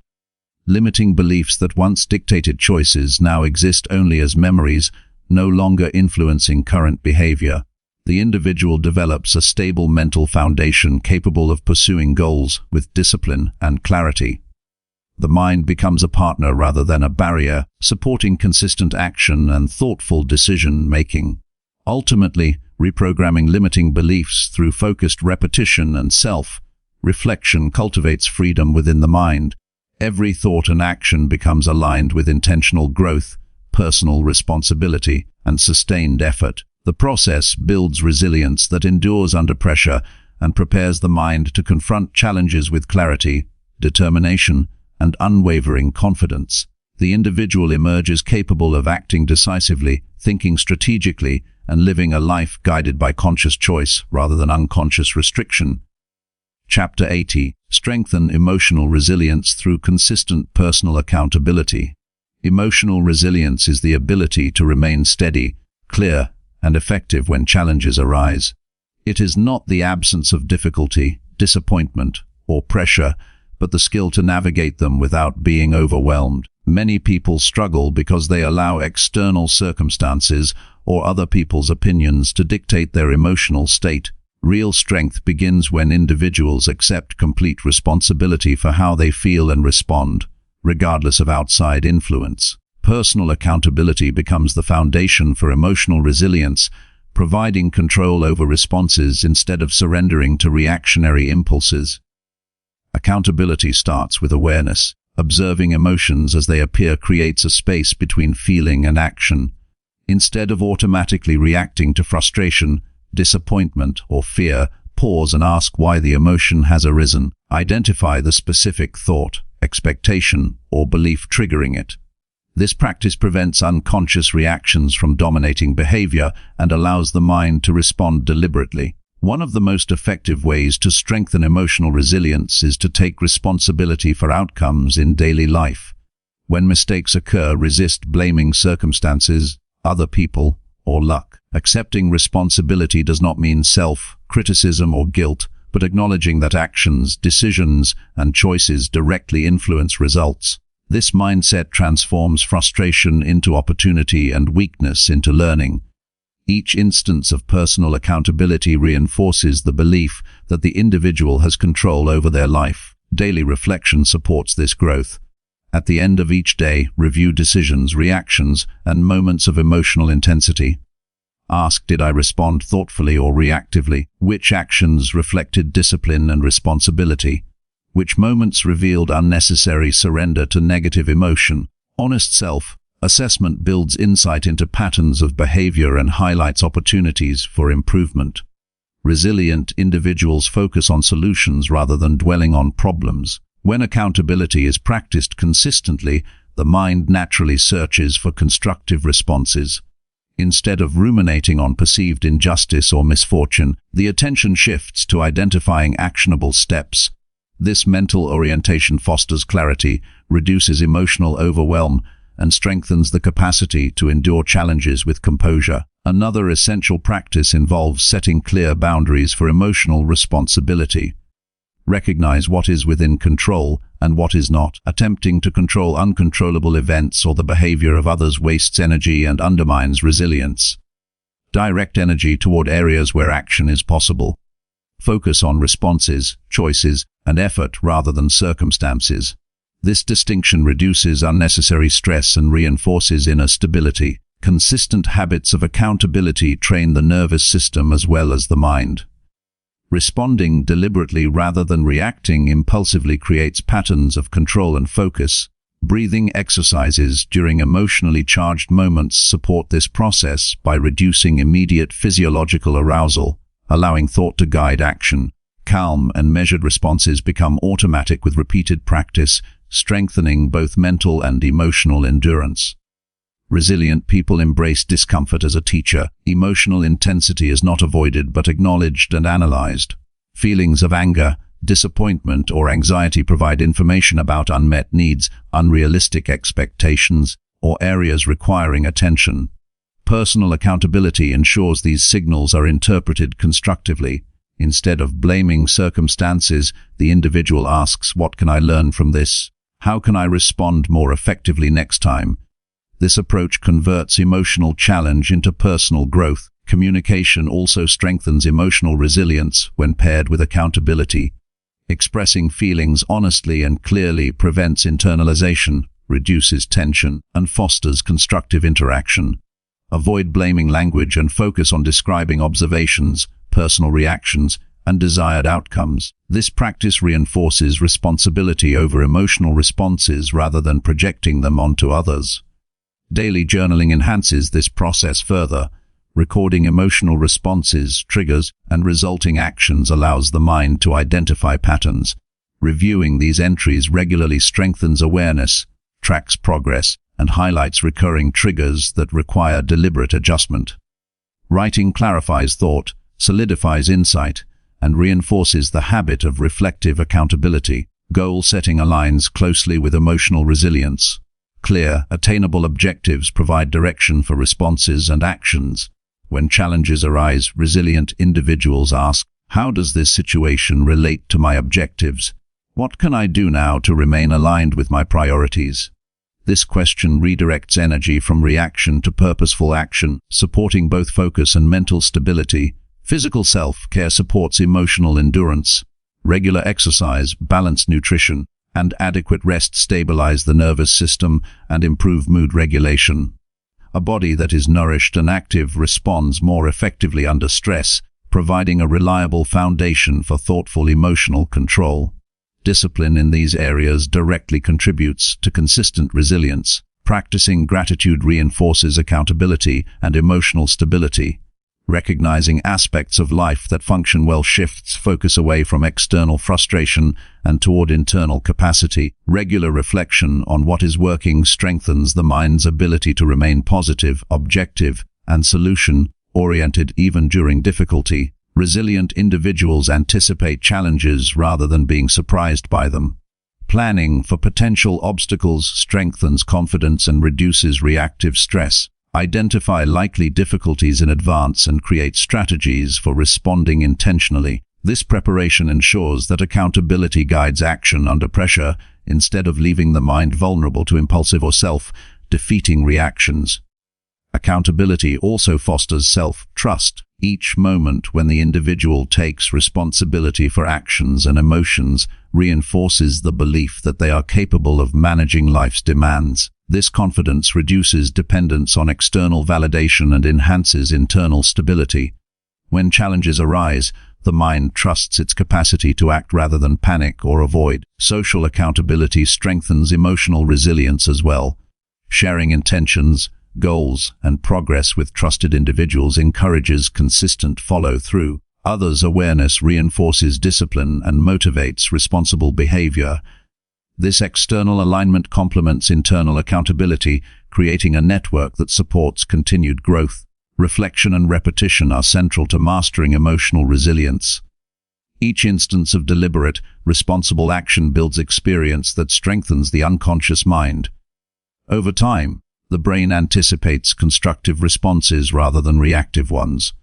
Limiting beliefs that once dictated choices now exist only as memories, no longer influencing current behavior. The individual develops a stable mental foundation capable of pursuing goals with discipline and clarity. The mind becomes a partner rather than a barrier, supporting consistent action and thoughtful decision-making. Ultimately, reprogramming limiting beliefs through focused repetition and self-reflection cultivates freedom within the mind. Every thought and action becomes aligned with intentional growth, personal responsibility, and sustained effort. The process builds resilience that endures under pressure and prepares the mind to confront challenges with clarity, determination, and unwavering confidence. The individual emerges capable of acting decisively, thinking strategically, and living a life guided by conscious choice rather than unconscious restriction. Chapter 80. Strengthen emotional resilience through consistent personal accountability. Emotional resilience is the ability to remain steady, clear, and effective when challenges arise. It is not the absence of difficulty, disappointment, or pressure, but the skill to navigate them without being overwhelmed. Many people struggle because they allow external circumstances or other people's opinions to dictate their emotional state. Real strength begins when individuals accept complete responsibility for how they feel and respond, regardless of outside influence. Personal accountability becomes the foundation for emotional resilience, providing control over responses instead of surrendering to reactionary impulses. Accountability starts with awareness. Observing emotions as they appear creates a space between feeling and action. Instead of automatically reacting to frustration, disappointment, or fear, pause and ask why the emotion has arisen. Identify the specific thought, expectation, or belief triggering it. This practice prevents unconscious reactions from dominating behavior and allows the mind to respond deliberately. One of the most effective ways to strengthen emotional resilience is to take responsibility for outcomes in daily life. When mistakes occur, resist blaming circumstances, other people, or luck. Accepting responsibility does not mean self-criticism or guilt, but acknowledging that actions, decisions, and choices directly influence results. This mindset transforms frustration into opportunity and weakness into learning. Each instance of personal accountability reinforces the belief that the individual has control over their life. Daily reflection supports this growth. At the end of each day, review decisions, reactions, and moments of emotional intensity. Ask, did I respond thoughtfully or reactively? Which actions reflected discipline and responsibility? Which moments revealed unnecessary surrender to negative emotion? Honest self-assessment builds insight into patterns of behavior and highlights opportunities for improvement. Resilient individuals focus on solutions rather than dwelling on problems. When accountability is practiced consistently, the mind naturally searches for constructive responses. Instead of ruminating on perceived injustice or misfortune, the attention shifts to identifying actionable steps. This mental orientation fosters clarity, reduces emotional overwhelm, and strengthens the capacity to endure challenges with composure. Another essential practice involves setting clear boundaries for emotional responsibility. Recognize what is within control and what is not. Attempting to control uncontrollable events or the behavior of others wastes energy and undermines resilience. Direct energy toward areas where action is possible. Focus on responses, choices, and effort rather than circumstances. This distinction reduces unnecessary stress and reinforces inner stability. Consistent habits of accountability train the nervous system as well as the mind. Responding deliberately rather than reacting impulsively creates patterns of control and focus. Breathing exercises during emotionally charged moments support this process by reducing immediate physiological arousal, allowing thought to guide action. Calm and measured responses become automatic with repeated practice, strengthening both mental and emotional endurance. Resilient people embrace discomfort as a teacher. Emotional intensity is not avoided but acknowledged and analyzed. Feelings of anger, disappointment, or anxiety provide information about unmet needs, unrealistic expectations, or areas requiring attention. Personal accountability ensures these signals are interpreted constructively. Instead of blaming circumstances, the individual asks, what can I learn from this? How can I respond more effectively next time? This approach converts emotional challenge into personal growth. Communication also strengthens emotional resilience when paired with accountability. Expressing feelings honestly and clearly prevents internalization, reduces tension, and fosters constructive interaction. Avoid blaming language and focus on describing observations, personal reactions, and desired outcomes. This practice reinforces responsibility over emotional responses rather than projecting them onto others. Daily journaling enhances this process further. Recording emotional responses, triggers, and resulting actions allows the mind to identify patterns. Reviewing these entries regularly strengthens awareness, tracks progress, and highlights recurring triggers that require deliberate adjustment. Writing clarifies thought, solidifies insight, and reinforces the habit of reflective accountability. Goal setting aligns closely with emotional resilience. Clear, attainable objectives provide direction for responses and actions. When challenges arise, resilient individuals ask, "How does this situation relate to my objectives? What can I do now to remain aligned with my priorities?" This question redirects energy from reaction to purposeful action, supporting both focus and mental stability. Physical self-care supports emotional endurance. Regular exercise, balanced nutrition, and adequate rest stabilize the nervous system and improve mood regulation. A body that is nourished and active responds more effectively under stress, providing a reliable foundation for thoughtful emotional control. Discipline in these areas directly contributes to consistent resilience. Practicing gratitude reinforces accountability and emotional stability. Recognizing aspects of life that function well shifts focus away from external frustration and toward internal capacity. Regular reflection on what is working strengthens the mind's ability to remain positive, objective, and solution-oriented even during difficulty. Resilient individuals anticipate challenges rather than being surprised by them. Planning for potential obstacles strengthens confidence and reduces reactive stress. Identify likely difficulties in advance and create strategies for responding intentionally. This preparation ensures that accountability guides action under pressure instead of leaving the mind vulnerable to impulsive or self-defeating reactions. Accountability also fosters self-trust. Each moment when the individual takes responsibility for actions and emotions reinforces the belief that they are capable of managing life's demands. This confidence reduces dependence on external validation and enhances internal stability. When challenges arise, the mind trusts its capacity to act rather than panic or avoid. Social accountability strengthens emotional resilience as well. Sharing intentions, goals, and progress with trusted individuals encourages consistent follow-through. Others' awareness reinforces discipline and motivates responsible behavior. This external alignment complements internal accountability, creating a network that supports continued growth. Reflection and repetition are central to mastering emotional resilience. Each instance of deliberate, responsible action builds experience that strengthens the unconscious mind. Over time, the brain anticipates constructive responses rather than reactive ones.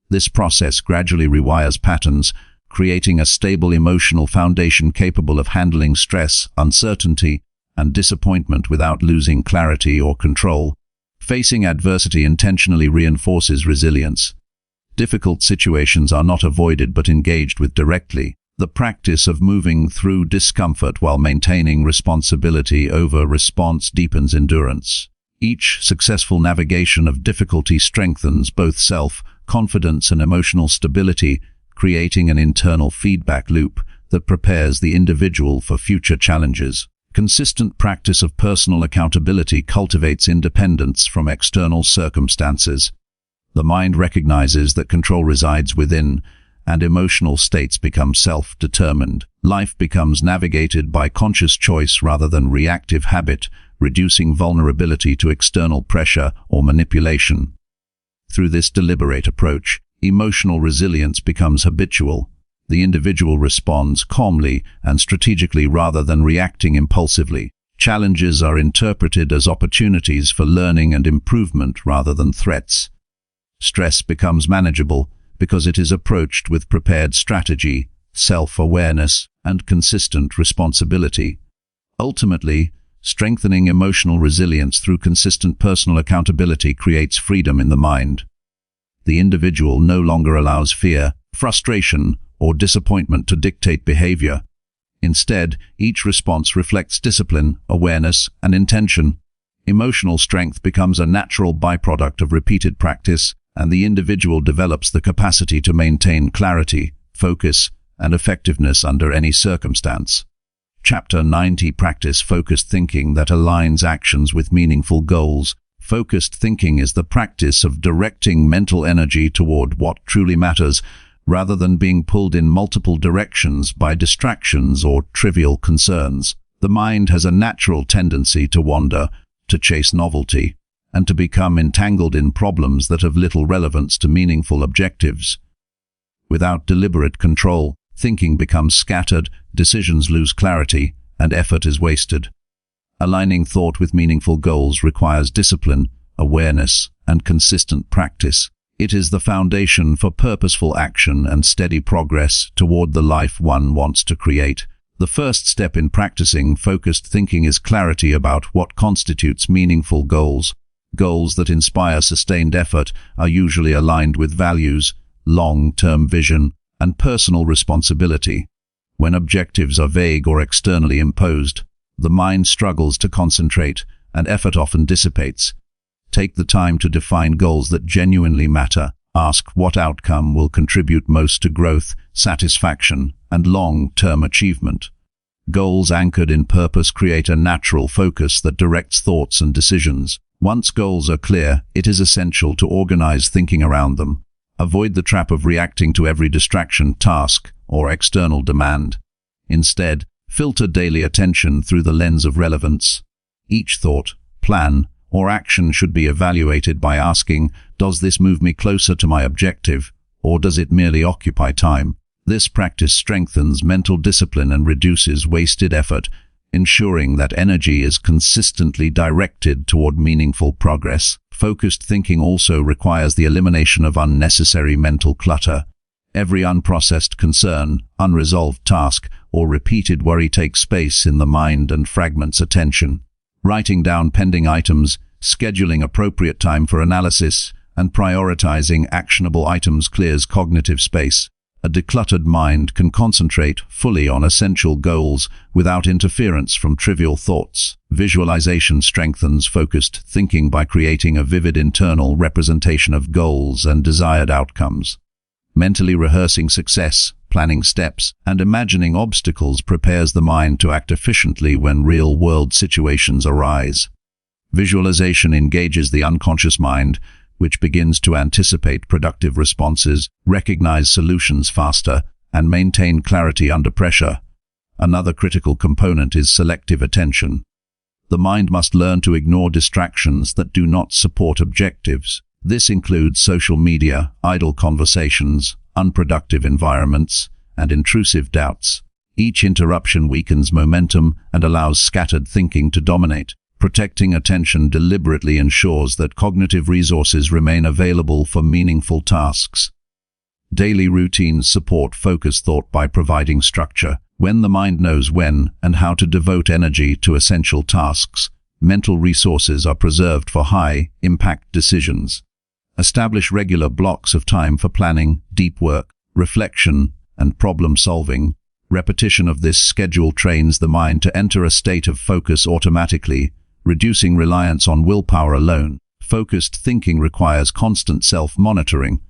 This process gradually rewires patterns, creating a stable emotional foundation capable of handling stress, uncertainty, and disappointment without losing clarity or control. Facing adversity intentionally reinforces resilience. Difficult situations are not avoided but engaged with directly. The practice of moving through discomfort while maintaining responsibility over response deepens endurance. Each successful navigation of difficulty strengthens both self-confidence and emotional stability, creating an internal feedback loop that prepares the individual for future challenges. Consistent practice of personal accountability cultivates independence from external circumstances. The mind recognizes that control resides within, and emotional states become self-determined. Life becomes navigated by conscious choice rather than reactive habit, reducing vulnerability to external pressure or manipulation. Through this deliberate approach, emotional resilience becomes habitual. The individual responds calmly and strategically rather than reacting impulsively. Challenges are interpreted as opportunities for learning and improvement rather than threats. Stress becomes manageable because it is approached with prepared strategy, self-awareness, and consistent responsibility. Ultimately, strengthening emotional resilience through consistent personal accountability creates freedom in the mind. The individual no longer allows fear, frustration, or disappointment to dictate behavior. Instead, each response reflects discipline, awareness, and intention. Emotional strength becomes a natural byproduct of repeated practice, and the individual develops the capacity to maintain clarity, focus, and effectiveness under any circumstance. Chapter 90. Practice focused thinking that aligns actions with meaningful goals. Focused thinking is the practice of directing mental energy toward what truly matters, rather than being pulled in multiple directions by distractions or trivial concerns. The mind has a natural tendency to wander, to chase novelty, and to become entangled in problems that have little relevance to meaningful objectives. Without deliberate control, thinking becomes scattered, decisions lose clarity, and effort is wasted. Aligning thought with meaningful goals requires discipline, awareness, and consistent practice. It is the foundation for purposeful action and steady progress toward the life one wants to create. The first step in practicing focused thinking is clarity about what constitutes meaningful goals. Goals that inspire sustained effort are usually aligned with values, long-term vision, and personal responsibility. When objectives are vague or externally imposed, the mind struggles to concentrate, and effort often dissipates. Take the time to define goals that genuinely matter. Ask what outcome will contribute most to growth, satisfaction, and long-term achievement. Goals anchored in purpose create a natural focus that directs thoughts and decisions. Once goals are clear, it is essential to organize thinking around them. Avoid the trap of reacting to every distraction, task, or external demand. Instead, filter daily attention through the lens of relevance. Each thought, plan, or action should be evaluated by asking, does this move me closer to my objective, or does it merely occupy time? This practice strengthens mental discipline and reduces wasted effort, ensuring that energy is consistently directed toward meaningful progress. Focused thinking also requires the elimination of unnecessary mental clutter. Every unprocessed concern, unresolved task, or repeated worry takes space in the mind and fragments attention. Writing down pending items, scheduling appropriate time for analysis, and prioritizing actionable items clears cognitive space. A decluttered mind can concentrate fully on essential goals without interference from trivial thoughts. Visualization strengthens focused thinking by creating a vivid internal representation of goals and desired outcomes. Mentally rehearsing success, planning steps, and imagining obstacles prepares the mind to act efficiently when real-world situations arise. Visualization engages the unconscious mind, which begins to anticipate productive responses, recognize solutions faster, and maintain clarity under pressure. Another critical component is selective attention. The mind must learn to ignore distractions that do not support objectives. This includes social media, idle conversations, unproductive environments, and intrusive doubts. Each interruption weakens momentum and allows scattered thinking to dominate. Protecting attention deliberately ensures that cognitive resources remain available for meaningful tasks. Daily routines support focused thought by providing structure. When the mind knows when and how to devote energy to essential tasks, mental resources are preserved for high-impact decisions. Establish regular blocks of time for planning, deep work, reflection, and problem-solving. Repetition of this schedule trains the mind to enter a state of focus automatically, reducing reliance on willpower alone. Focused thinking requires constant self-monitoring.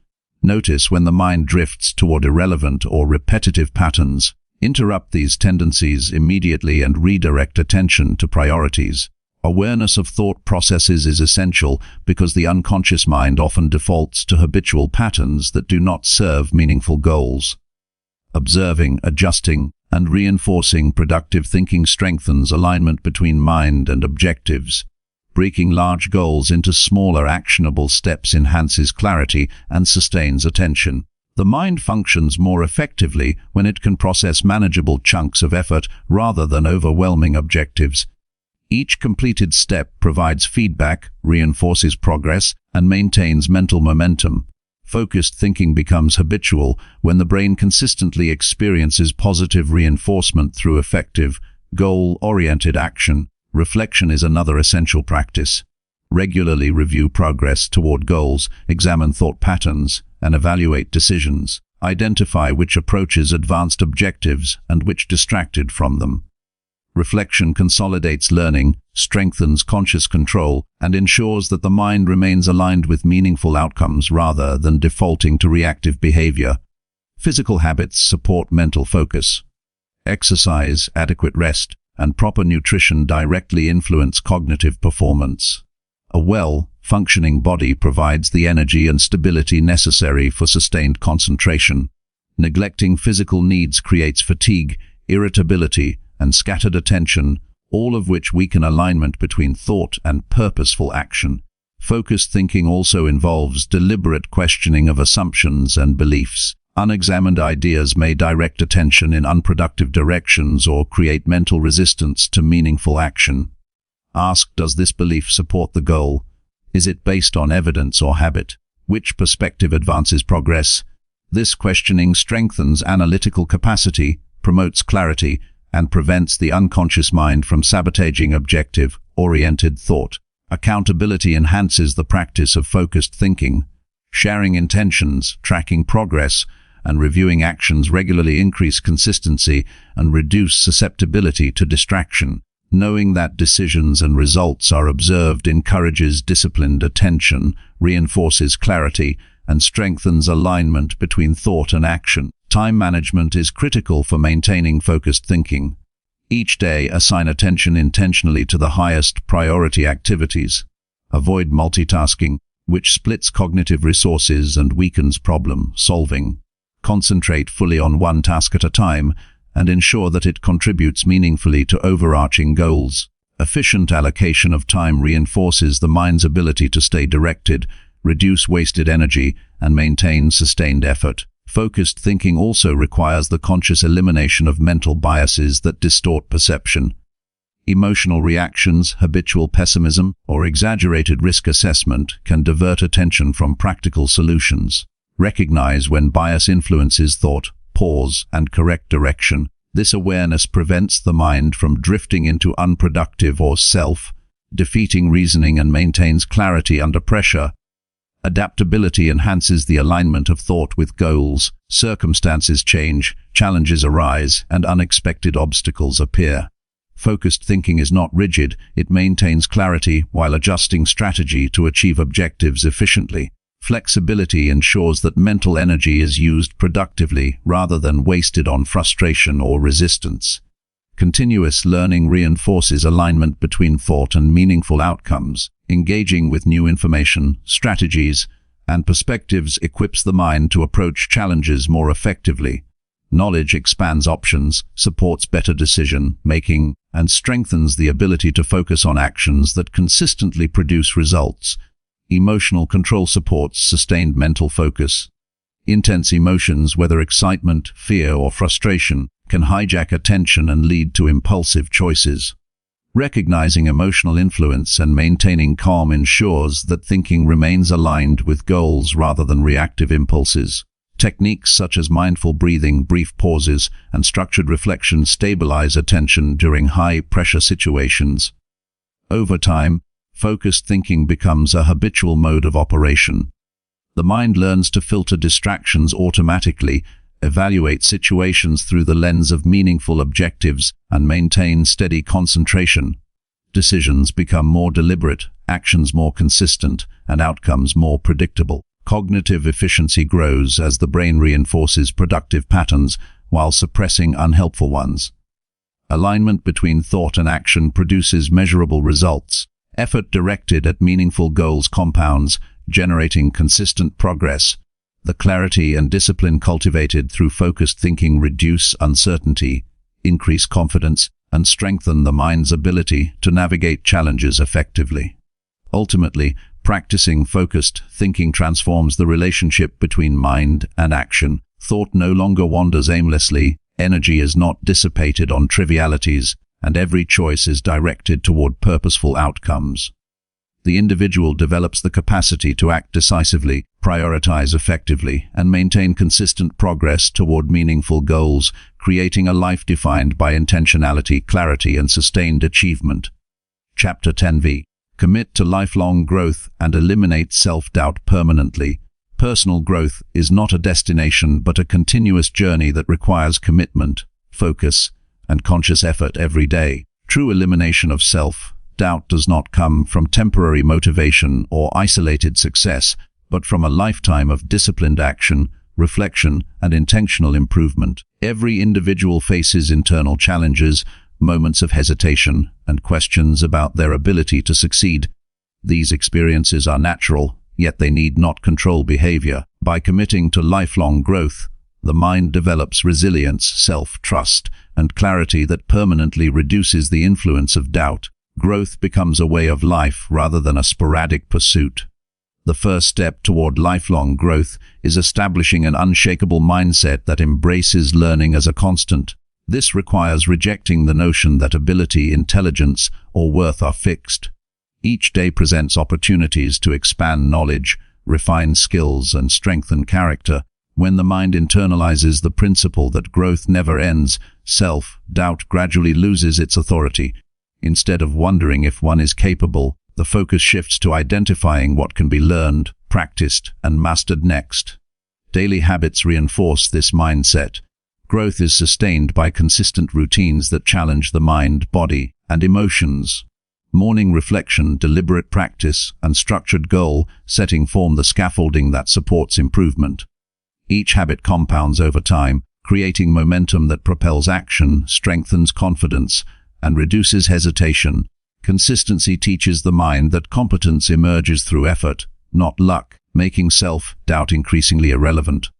Notice when the mind drifts toward irrelevant or repetitive patterns. Interrupt these tendencies immediately and redirect attention to priorities. Awareness of thought processes is essential because the unconscious mind often defaults to habitual patterns that do not serve meaningful goals. Observing, adjusting, and reinforcing productive thinking strengthens alignment between mind and objectives. Breaking large goals into smaller, actionable steps enhances clarity and sustains attention. The mind functions more effectively when it can process manageable chunks of effort rather than overwhelming objectives. Each completed step provides feedback, reinforces progress, and maintains mental momentum. Focused thinking becomes habitual when the brain consistently experiences positive reinforcement through effective, goal-oriented action. Reflection is another essential practice. Regularly review progress toward goals, examine thought patterns, and evaluate decisions. Identify which approaches advanced objectives and which distracted from them. Reflection consolidates learning, strengthens conscious control, and ensures that the mind remains aligned with meaningful outcomes rather than defaulting to reactive behavior. Physical habits support mental focus. Exercise, adequate rest, and proper nutrition directly influence cognitive performance. A well-functioning body provides the energy and stability necessary for sustained concentration. Neglecting physical needs creates fatigue, irritability, and scattered attention, all of which weaken alignment between thought and purposeful action. Focused thinking also involves deliberate questioning of assumptions and beliefs. Unexamined ideas may direct attention in unproductive directions or create mental resistance to meaningful action. Ask, does this belief support the goal? Is it based on evidence or habit? Which perspective advances progress? This questioning strengthens analytical capacity, promotes clarity, and prevents the unconscious mind from sabotaging objective-oriented thought. Accountability enhances the practice of focused thinking. Sharing intentions, tracking progress, and reviewing actions regularly increase consistency and reduce susceptibility to distraction. Knowing that decisions and results are observed encourages disciplined attention, reinforces clarity, and strengthens alignment between thought and action. Time management is critical for maintaining focused thinking. Each day, assign attention intentionally to the highest priority activities. Avoid multitasking, which splits cognitive resources and weakens problem solving. Concentrate fully on one task at a time and ensure that it contributes meaningfully to overarching goals. Efficient allocation of time reinforces the mind's ability to stay directed, reduce wasted energy, and maintain sustained effort. Focused thinking also requires the conscious elimination of mental biases that distort perception. Emotional reactions, habitual pessimism, or exaggerated risk assessment can divert attention from practical solutions. Recognize when bias influences thought, pause, and correct direction. This awareness prevents the mind from drifting into unproductive or self-defeating reasoning and maintains clarity under pressure. Adaptability enhances the alignment of thought with goals. Circumstances change, challenges arise, and unexpected obstacles appear. Focused thinking is not rigid, it maintains clarity while adjusting strategy to achieve objectives efficiently. Flexibility ensures that mental energy is used productively rather than wasted on frustration or resistance. Continuous learning reinforces alignment between thought and meaningful outcomes. Engaging with new information, strategies, and perspectives equips the mind to approach challenges more effectively. Knowledge expands options, supports better decision-making, and strengthens the ability to focus on actions that consistently produce results. Emotional control supports sustained mental focus. Intense emotions, whether excitement, fear, or frustration, can hijack attention and lead to impulsive choices. Recognizing emotional influence and maintaining calm ensures that thinking remains aligned with goals rather than reactive impulses. Techniques such as mindful breathing, brief pauses, and structured reflection stabilize attention during high-pressure situations. Over time, focused thinking becomes a habitual mode of operation. The mind learns to filter distractions automatically, evaluate situations through the lens of meaningful objectives, and maintain steady concentration. Decisions become more deliberate, actions more consistent, and outcomes more predictable. Cognitive efficiency grows as the brain reinforces productive patterns while suppressing unhelpful ones. Alignment between thought and action produces measurable results. Effort directed at meaningful goals compounds, generating consistent progress. The clarity and discipline cultivated through focused thinking reduce uncertainty, increase confidence, and strengthen the mind's ability to navigate challenges effectively. Ultimately, practicing focused thinking transforms the relationship between mind and action. Thought no longer wanders aimlessly, energy is not dissipated on trivialities, and every choice is directed toward purposeful outcomes. The individual develops the capacity to act decisively, prioritize effectively, and maintain consistent progress toward meaningful goals, creating a life defined by intentionality, clarity, and sustained achievement. Chapter 10v. Commit to lifelong growth and eliminate self-doubt permanently. Personal growth is not a destination but a continuous journey that requires commitment, focus, and conscious effort every day. True elimination of self-doubt does not come from temporary motivation or isolated success, but from a lifetime of disciplined action, reflection, and intentional improvement. Every individual faces internal challenges, moments of hesitation, and questions about their ability to succeed. These experiences are natural, yet they need not control behavior. By committing to lifelong growth, the mind develops resilience, self-trust, and clarity that permanently reduces the influence of doubt. Growth becomes a way of life rather than a sporadic pursuit. The first step toward lifelong growth is establishing an unshakable mindset that embraces learning as a constant. This requires rejecting the notion that ability, intelligence, or worth are fixed. Each day presents opportunities to expand knowledge, refine skills, and strengthen character. When the mind internalizes the principle that growth never ends, self-doubt gradually loses its authority. Instead of wondering if one is capable, the focus shifts to identifying what can be learned, practiced, and mastered next. Daily habits reinforce this mindset. Growth is sustained by consistent routines that challenge the mind, body, and emotions. Morning reflection, deliberate practice, and structured goal setting form the scaffolding that supports improvement. Each habit compounds over time, creating momentum that propels action, strengthens confidence, and reduces hesitation. Consistency teaches the mind that competence emerges through effort, not luck, making self-doubt increasingly irrelevant.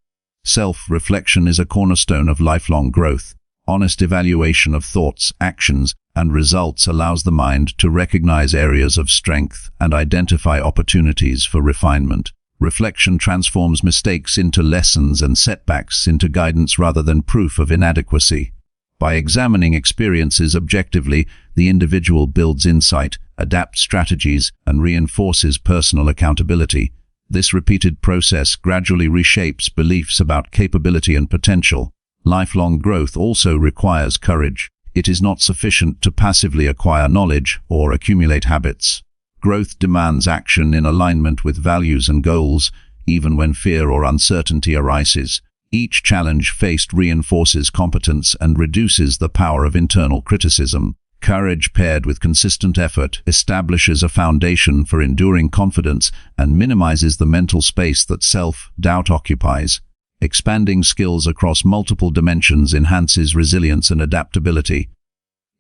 Self-reflection is a cornerstone of lifelong growth. Honest evaluation of thoughts, actions, and results allows the mind to recognize areas of strength and identify opportunities for refinement. Reflection transforms mistakes into lessons and setbacks into guidance rather than proof of inadequacy. By examining experiences objectively, the individual builds insight, adapts strategies, and reinforces personal accountability. This repeated process gradually reshapes beliefs about capability and potential. Lifelong growth also requires courage. It is not sufficient to passively acquire knowledge or accumulate habits. Growth demands action in alignment with values and goals, even when fear or uncertainty arises. Each challenge faced reinforces competence and reduces the power of internal criticism. Courage paired with consistent effort establishes a foundation for enduring confidence and minimizes the mental space that self-doubt occupies. Expanding skills across multiple dimensions enhances resilience and adaptability.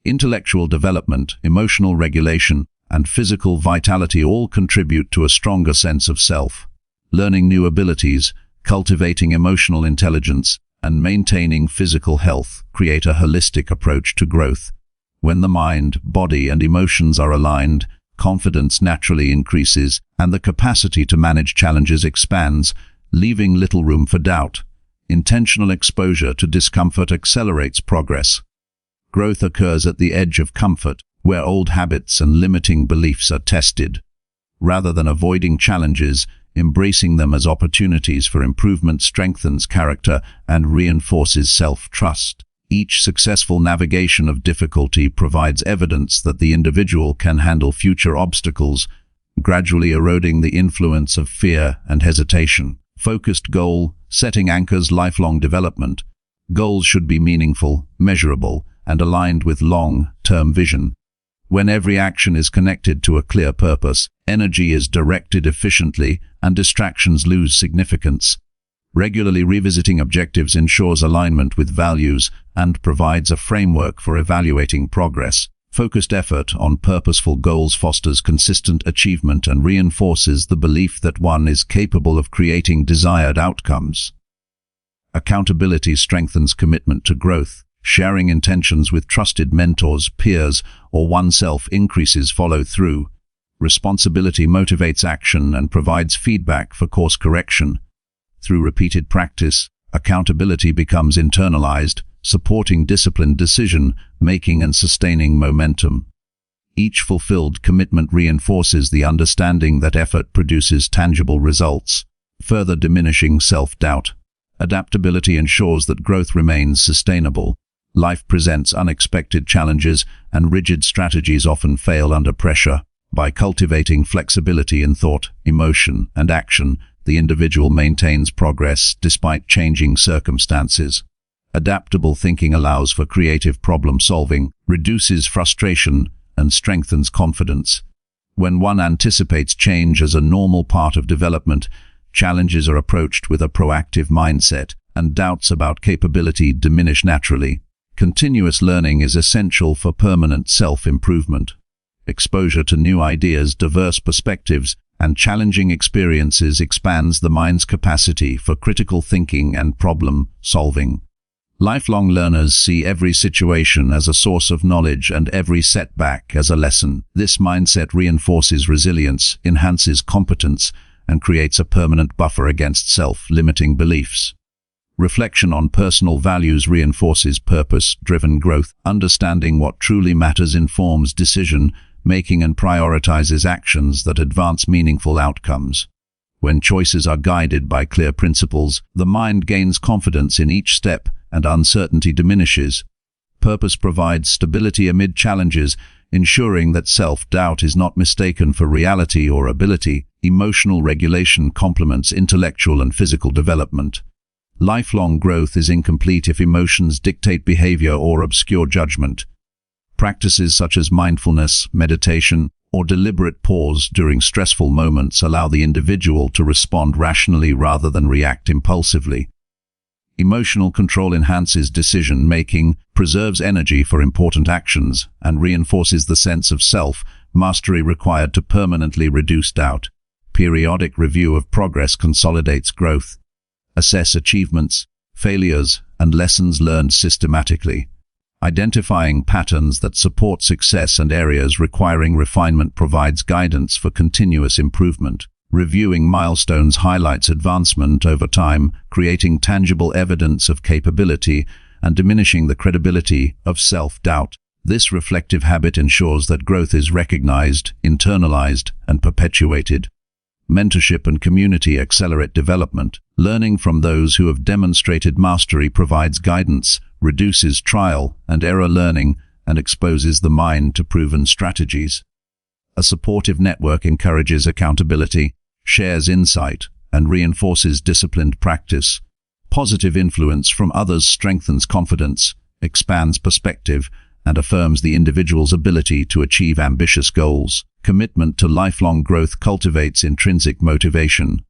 Intellectual development, emotional regulation, and physical vitality all contribute to a stronger sense of self. Learning new abilities, cultivating emotional intelligence, and maintaining physical health create a holistic approach to growth. When the mind, body, and emotions are aligned, confidence naturally increases, and the capacity to manage challenges expands, leaving little room for doubt. Intentional exposure to discomfort accelerates progress. Growth occurs at the edge of comfort, where old habits and limiting beliefs are tested. Rather than avoiding challenges, embracing them as opportunities for improvement strengthens character and reinforces self-trust. Each successful navigation of difficulty provides evidence that the individual can handle future obstacles, gradually eroding the influence of fear and hesitation. Focused goal setting anchors lifelong development. Goals should be meaningful, measurable, and aligned with long-term vision. When every action is connected to a clear purpose, energy is directed efficiently and distractions lose significance. Regularly revisiting objectives ensures alignment with values and provides a framework for evaluating progress. Focused effort on purposeful goals fosters consistent achievement and reinforces the belief that one is capable of creating desired outcomes. Accountability strengthens commitment to growth. Sharing intentions with trusted mentors, peers, or oneself increases follow-through. Responsibility motivates action and provides feedback for course correction. Through repeated practice, accountability becomes internalized, supporting disciplined decision-making and sustaining momentum. Each fulfilled commitment reinforces the understanding that effort produces tangible results, further diminishing self-doubt. Adaptability ensures that growth remains sustainable. Life presents unexpected challenges, and rigid strategies often fail under pressure. By cultivating flexibility in thought, emotion, and action, the individual maintains progress despite changing circumstances. Adaptable thinking allows for creative problem-solving, reduces frustration, and strengthens confidence. When one anticipates change as a normal part of development, challenges are approached with a proactive mindset, and doubts about capability diminish naturally. Continuous learning is essential for permanent self-improvement. Exposure to new ideas, diverse perspectives, and challenging experiences expands the mind's capacity for critical thinking and problem-solving. Lifelong learners see every situation as a source of knowledge and every setback as a lesson. This mindset reinforces resilience, enhances competence, and creates a permanent buffer against self-limiting beliefs. Reflection on personal values reinforces purpose-driven growth. Understanding what truly matters informs decision-making and prioritizes actions that advance meaningful outcomes. When choices are guided by clear principles, the mind gains confidence in each step and uncertainty diminishes. Purpose provides stability amid challenges, ensuring that self-doubt is not mistaken for reality or ability. Emotional regulation complements intellectual and physical development. Lifelong growth is incomplete if emotions dictate behavior or obscure judgment. Practices such as mindfulness, meditation, or deliberate pause during stressful moments allow the individual to respond rationally rather than react impulsively. Emotional control enhances decision-making, preserves energy for important actions, and reinforces the sense of self-mastery required to permanently reduce doubt. Periodic review of progress consolidates growth. Assess achievements, failures, and lessons learned systematically. Identifying patterns that support success and areas requiring refinement provides guidance for continuous improvement. Reviewing milestones highlights advancement over time, creating tangible evidence of capability and diminishing the credibility of self-doubt. This reflective habit ensures that growth is recognized, internalized, and perpetuated. Mentorship and community accelerate development. Learning from those who have demonstrated mastery provides guidance, reduces trial and error learning, and exposes the mind to proven strategies. A supportive network encourages accountability, shares insight, and reinforces disciplined practice. Positive influence from others strengthens confidence, expands perspective, and affirms the individual's ability to achieve ambitious goals. Commitment to lifelong growth cultivates intrinsic motivation.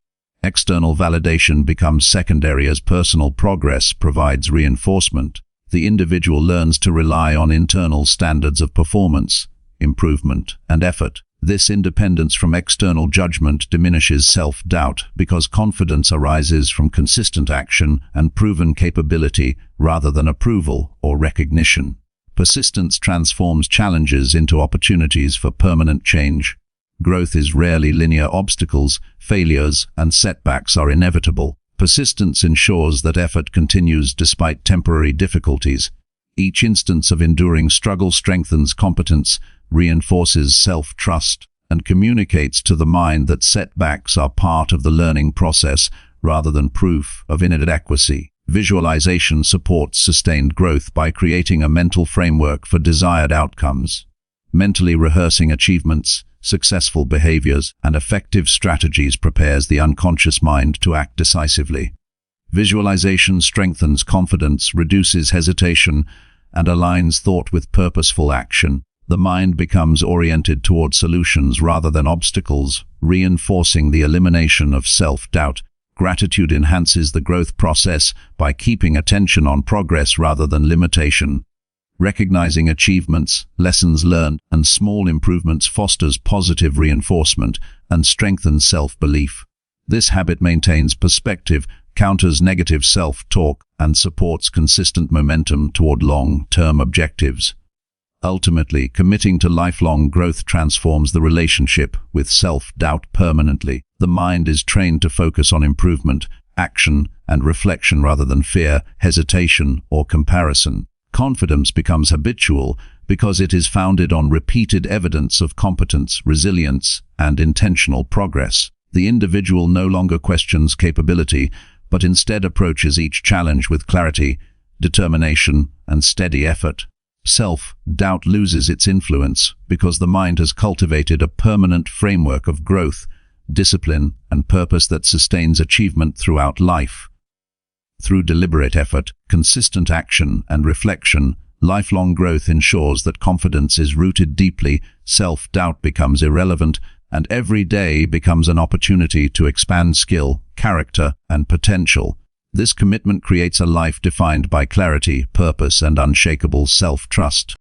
External validation becomes secondary as personal progress provides reinforcement. The individual learns to rely on internal standards of performance, improvement, and effort. This independence from external judgment diminishes self-doubt because confidence arises from consistent action and proven capability rather than approval or recognition. Persistence transforms challenges into opportunities for permanent change. Growth is rarely linear. Obstacles, failures, and setbacks are inevitable. Persistence ensures that effort continues despite temporary difficulties. Each instance of enduring struggle strengthens competence, reinforces self-trust, and communicates to the mind that setbacks are part of the learning process rather than proof of inadequacy. Visualization supports sustained growth by creating a mental framework for desired outcomes. Mentally rehearsing achievements, successful behaviors, and effective strategies prepares the unconscious mind to act decisively. Visualization strengthens confidence, reduces hesitation, and aligns thought with purposeful action. The mind becomes oriented toward solutions rather than obstacles, reinforcing the elimination of self-doubt. Gratitude enhances the growth process by keeping attention on progress rather than limitation. Recognizing achievements, lessons learned, and small improvements fosters positive reinforcement and strengthens self-belief. This habit maintains perspective, counters negative self-talk, and supports consistent momentum toward long-term objectives. Ultimately, committing to lifelong growth transforms the relationship with self-doubt permanently. The mind is trained to focus on improvement, action, and reflection rather than fear, hesitation, or comparison. Confidence becomes habitual because it is founded on repeated evidence of competence, resilience, and intentional progress. The individual no longer questions capability, but instead approaches each challenge with clarity, determination, and steady effort. Self-doubt loses its influence because the mind has cultivated a permanent framework of growth, discipline, and purpose that sustains achievement throughout life. Through deliberate effort, consistent action, and reflection, lifelong growth ensures that confidence is rooted deeply, self-doubt becomes irrelevant, and every day becomes an opportunity to expand skill, character, and potential. This commitment creates a life defined by clarity, purpose, and unshakable self-trust.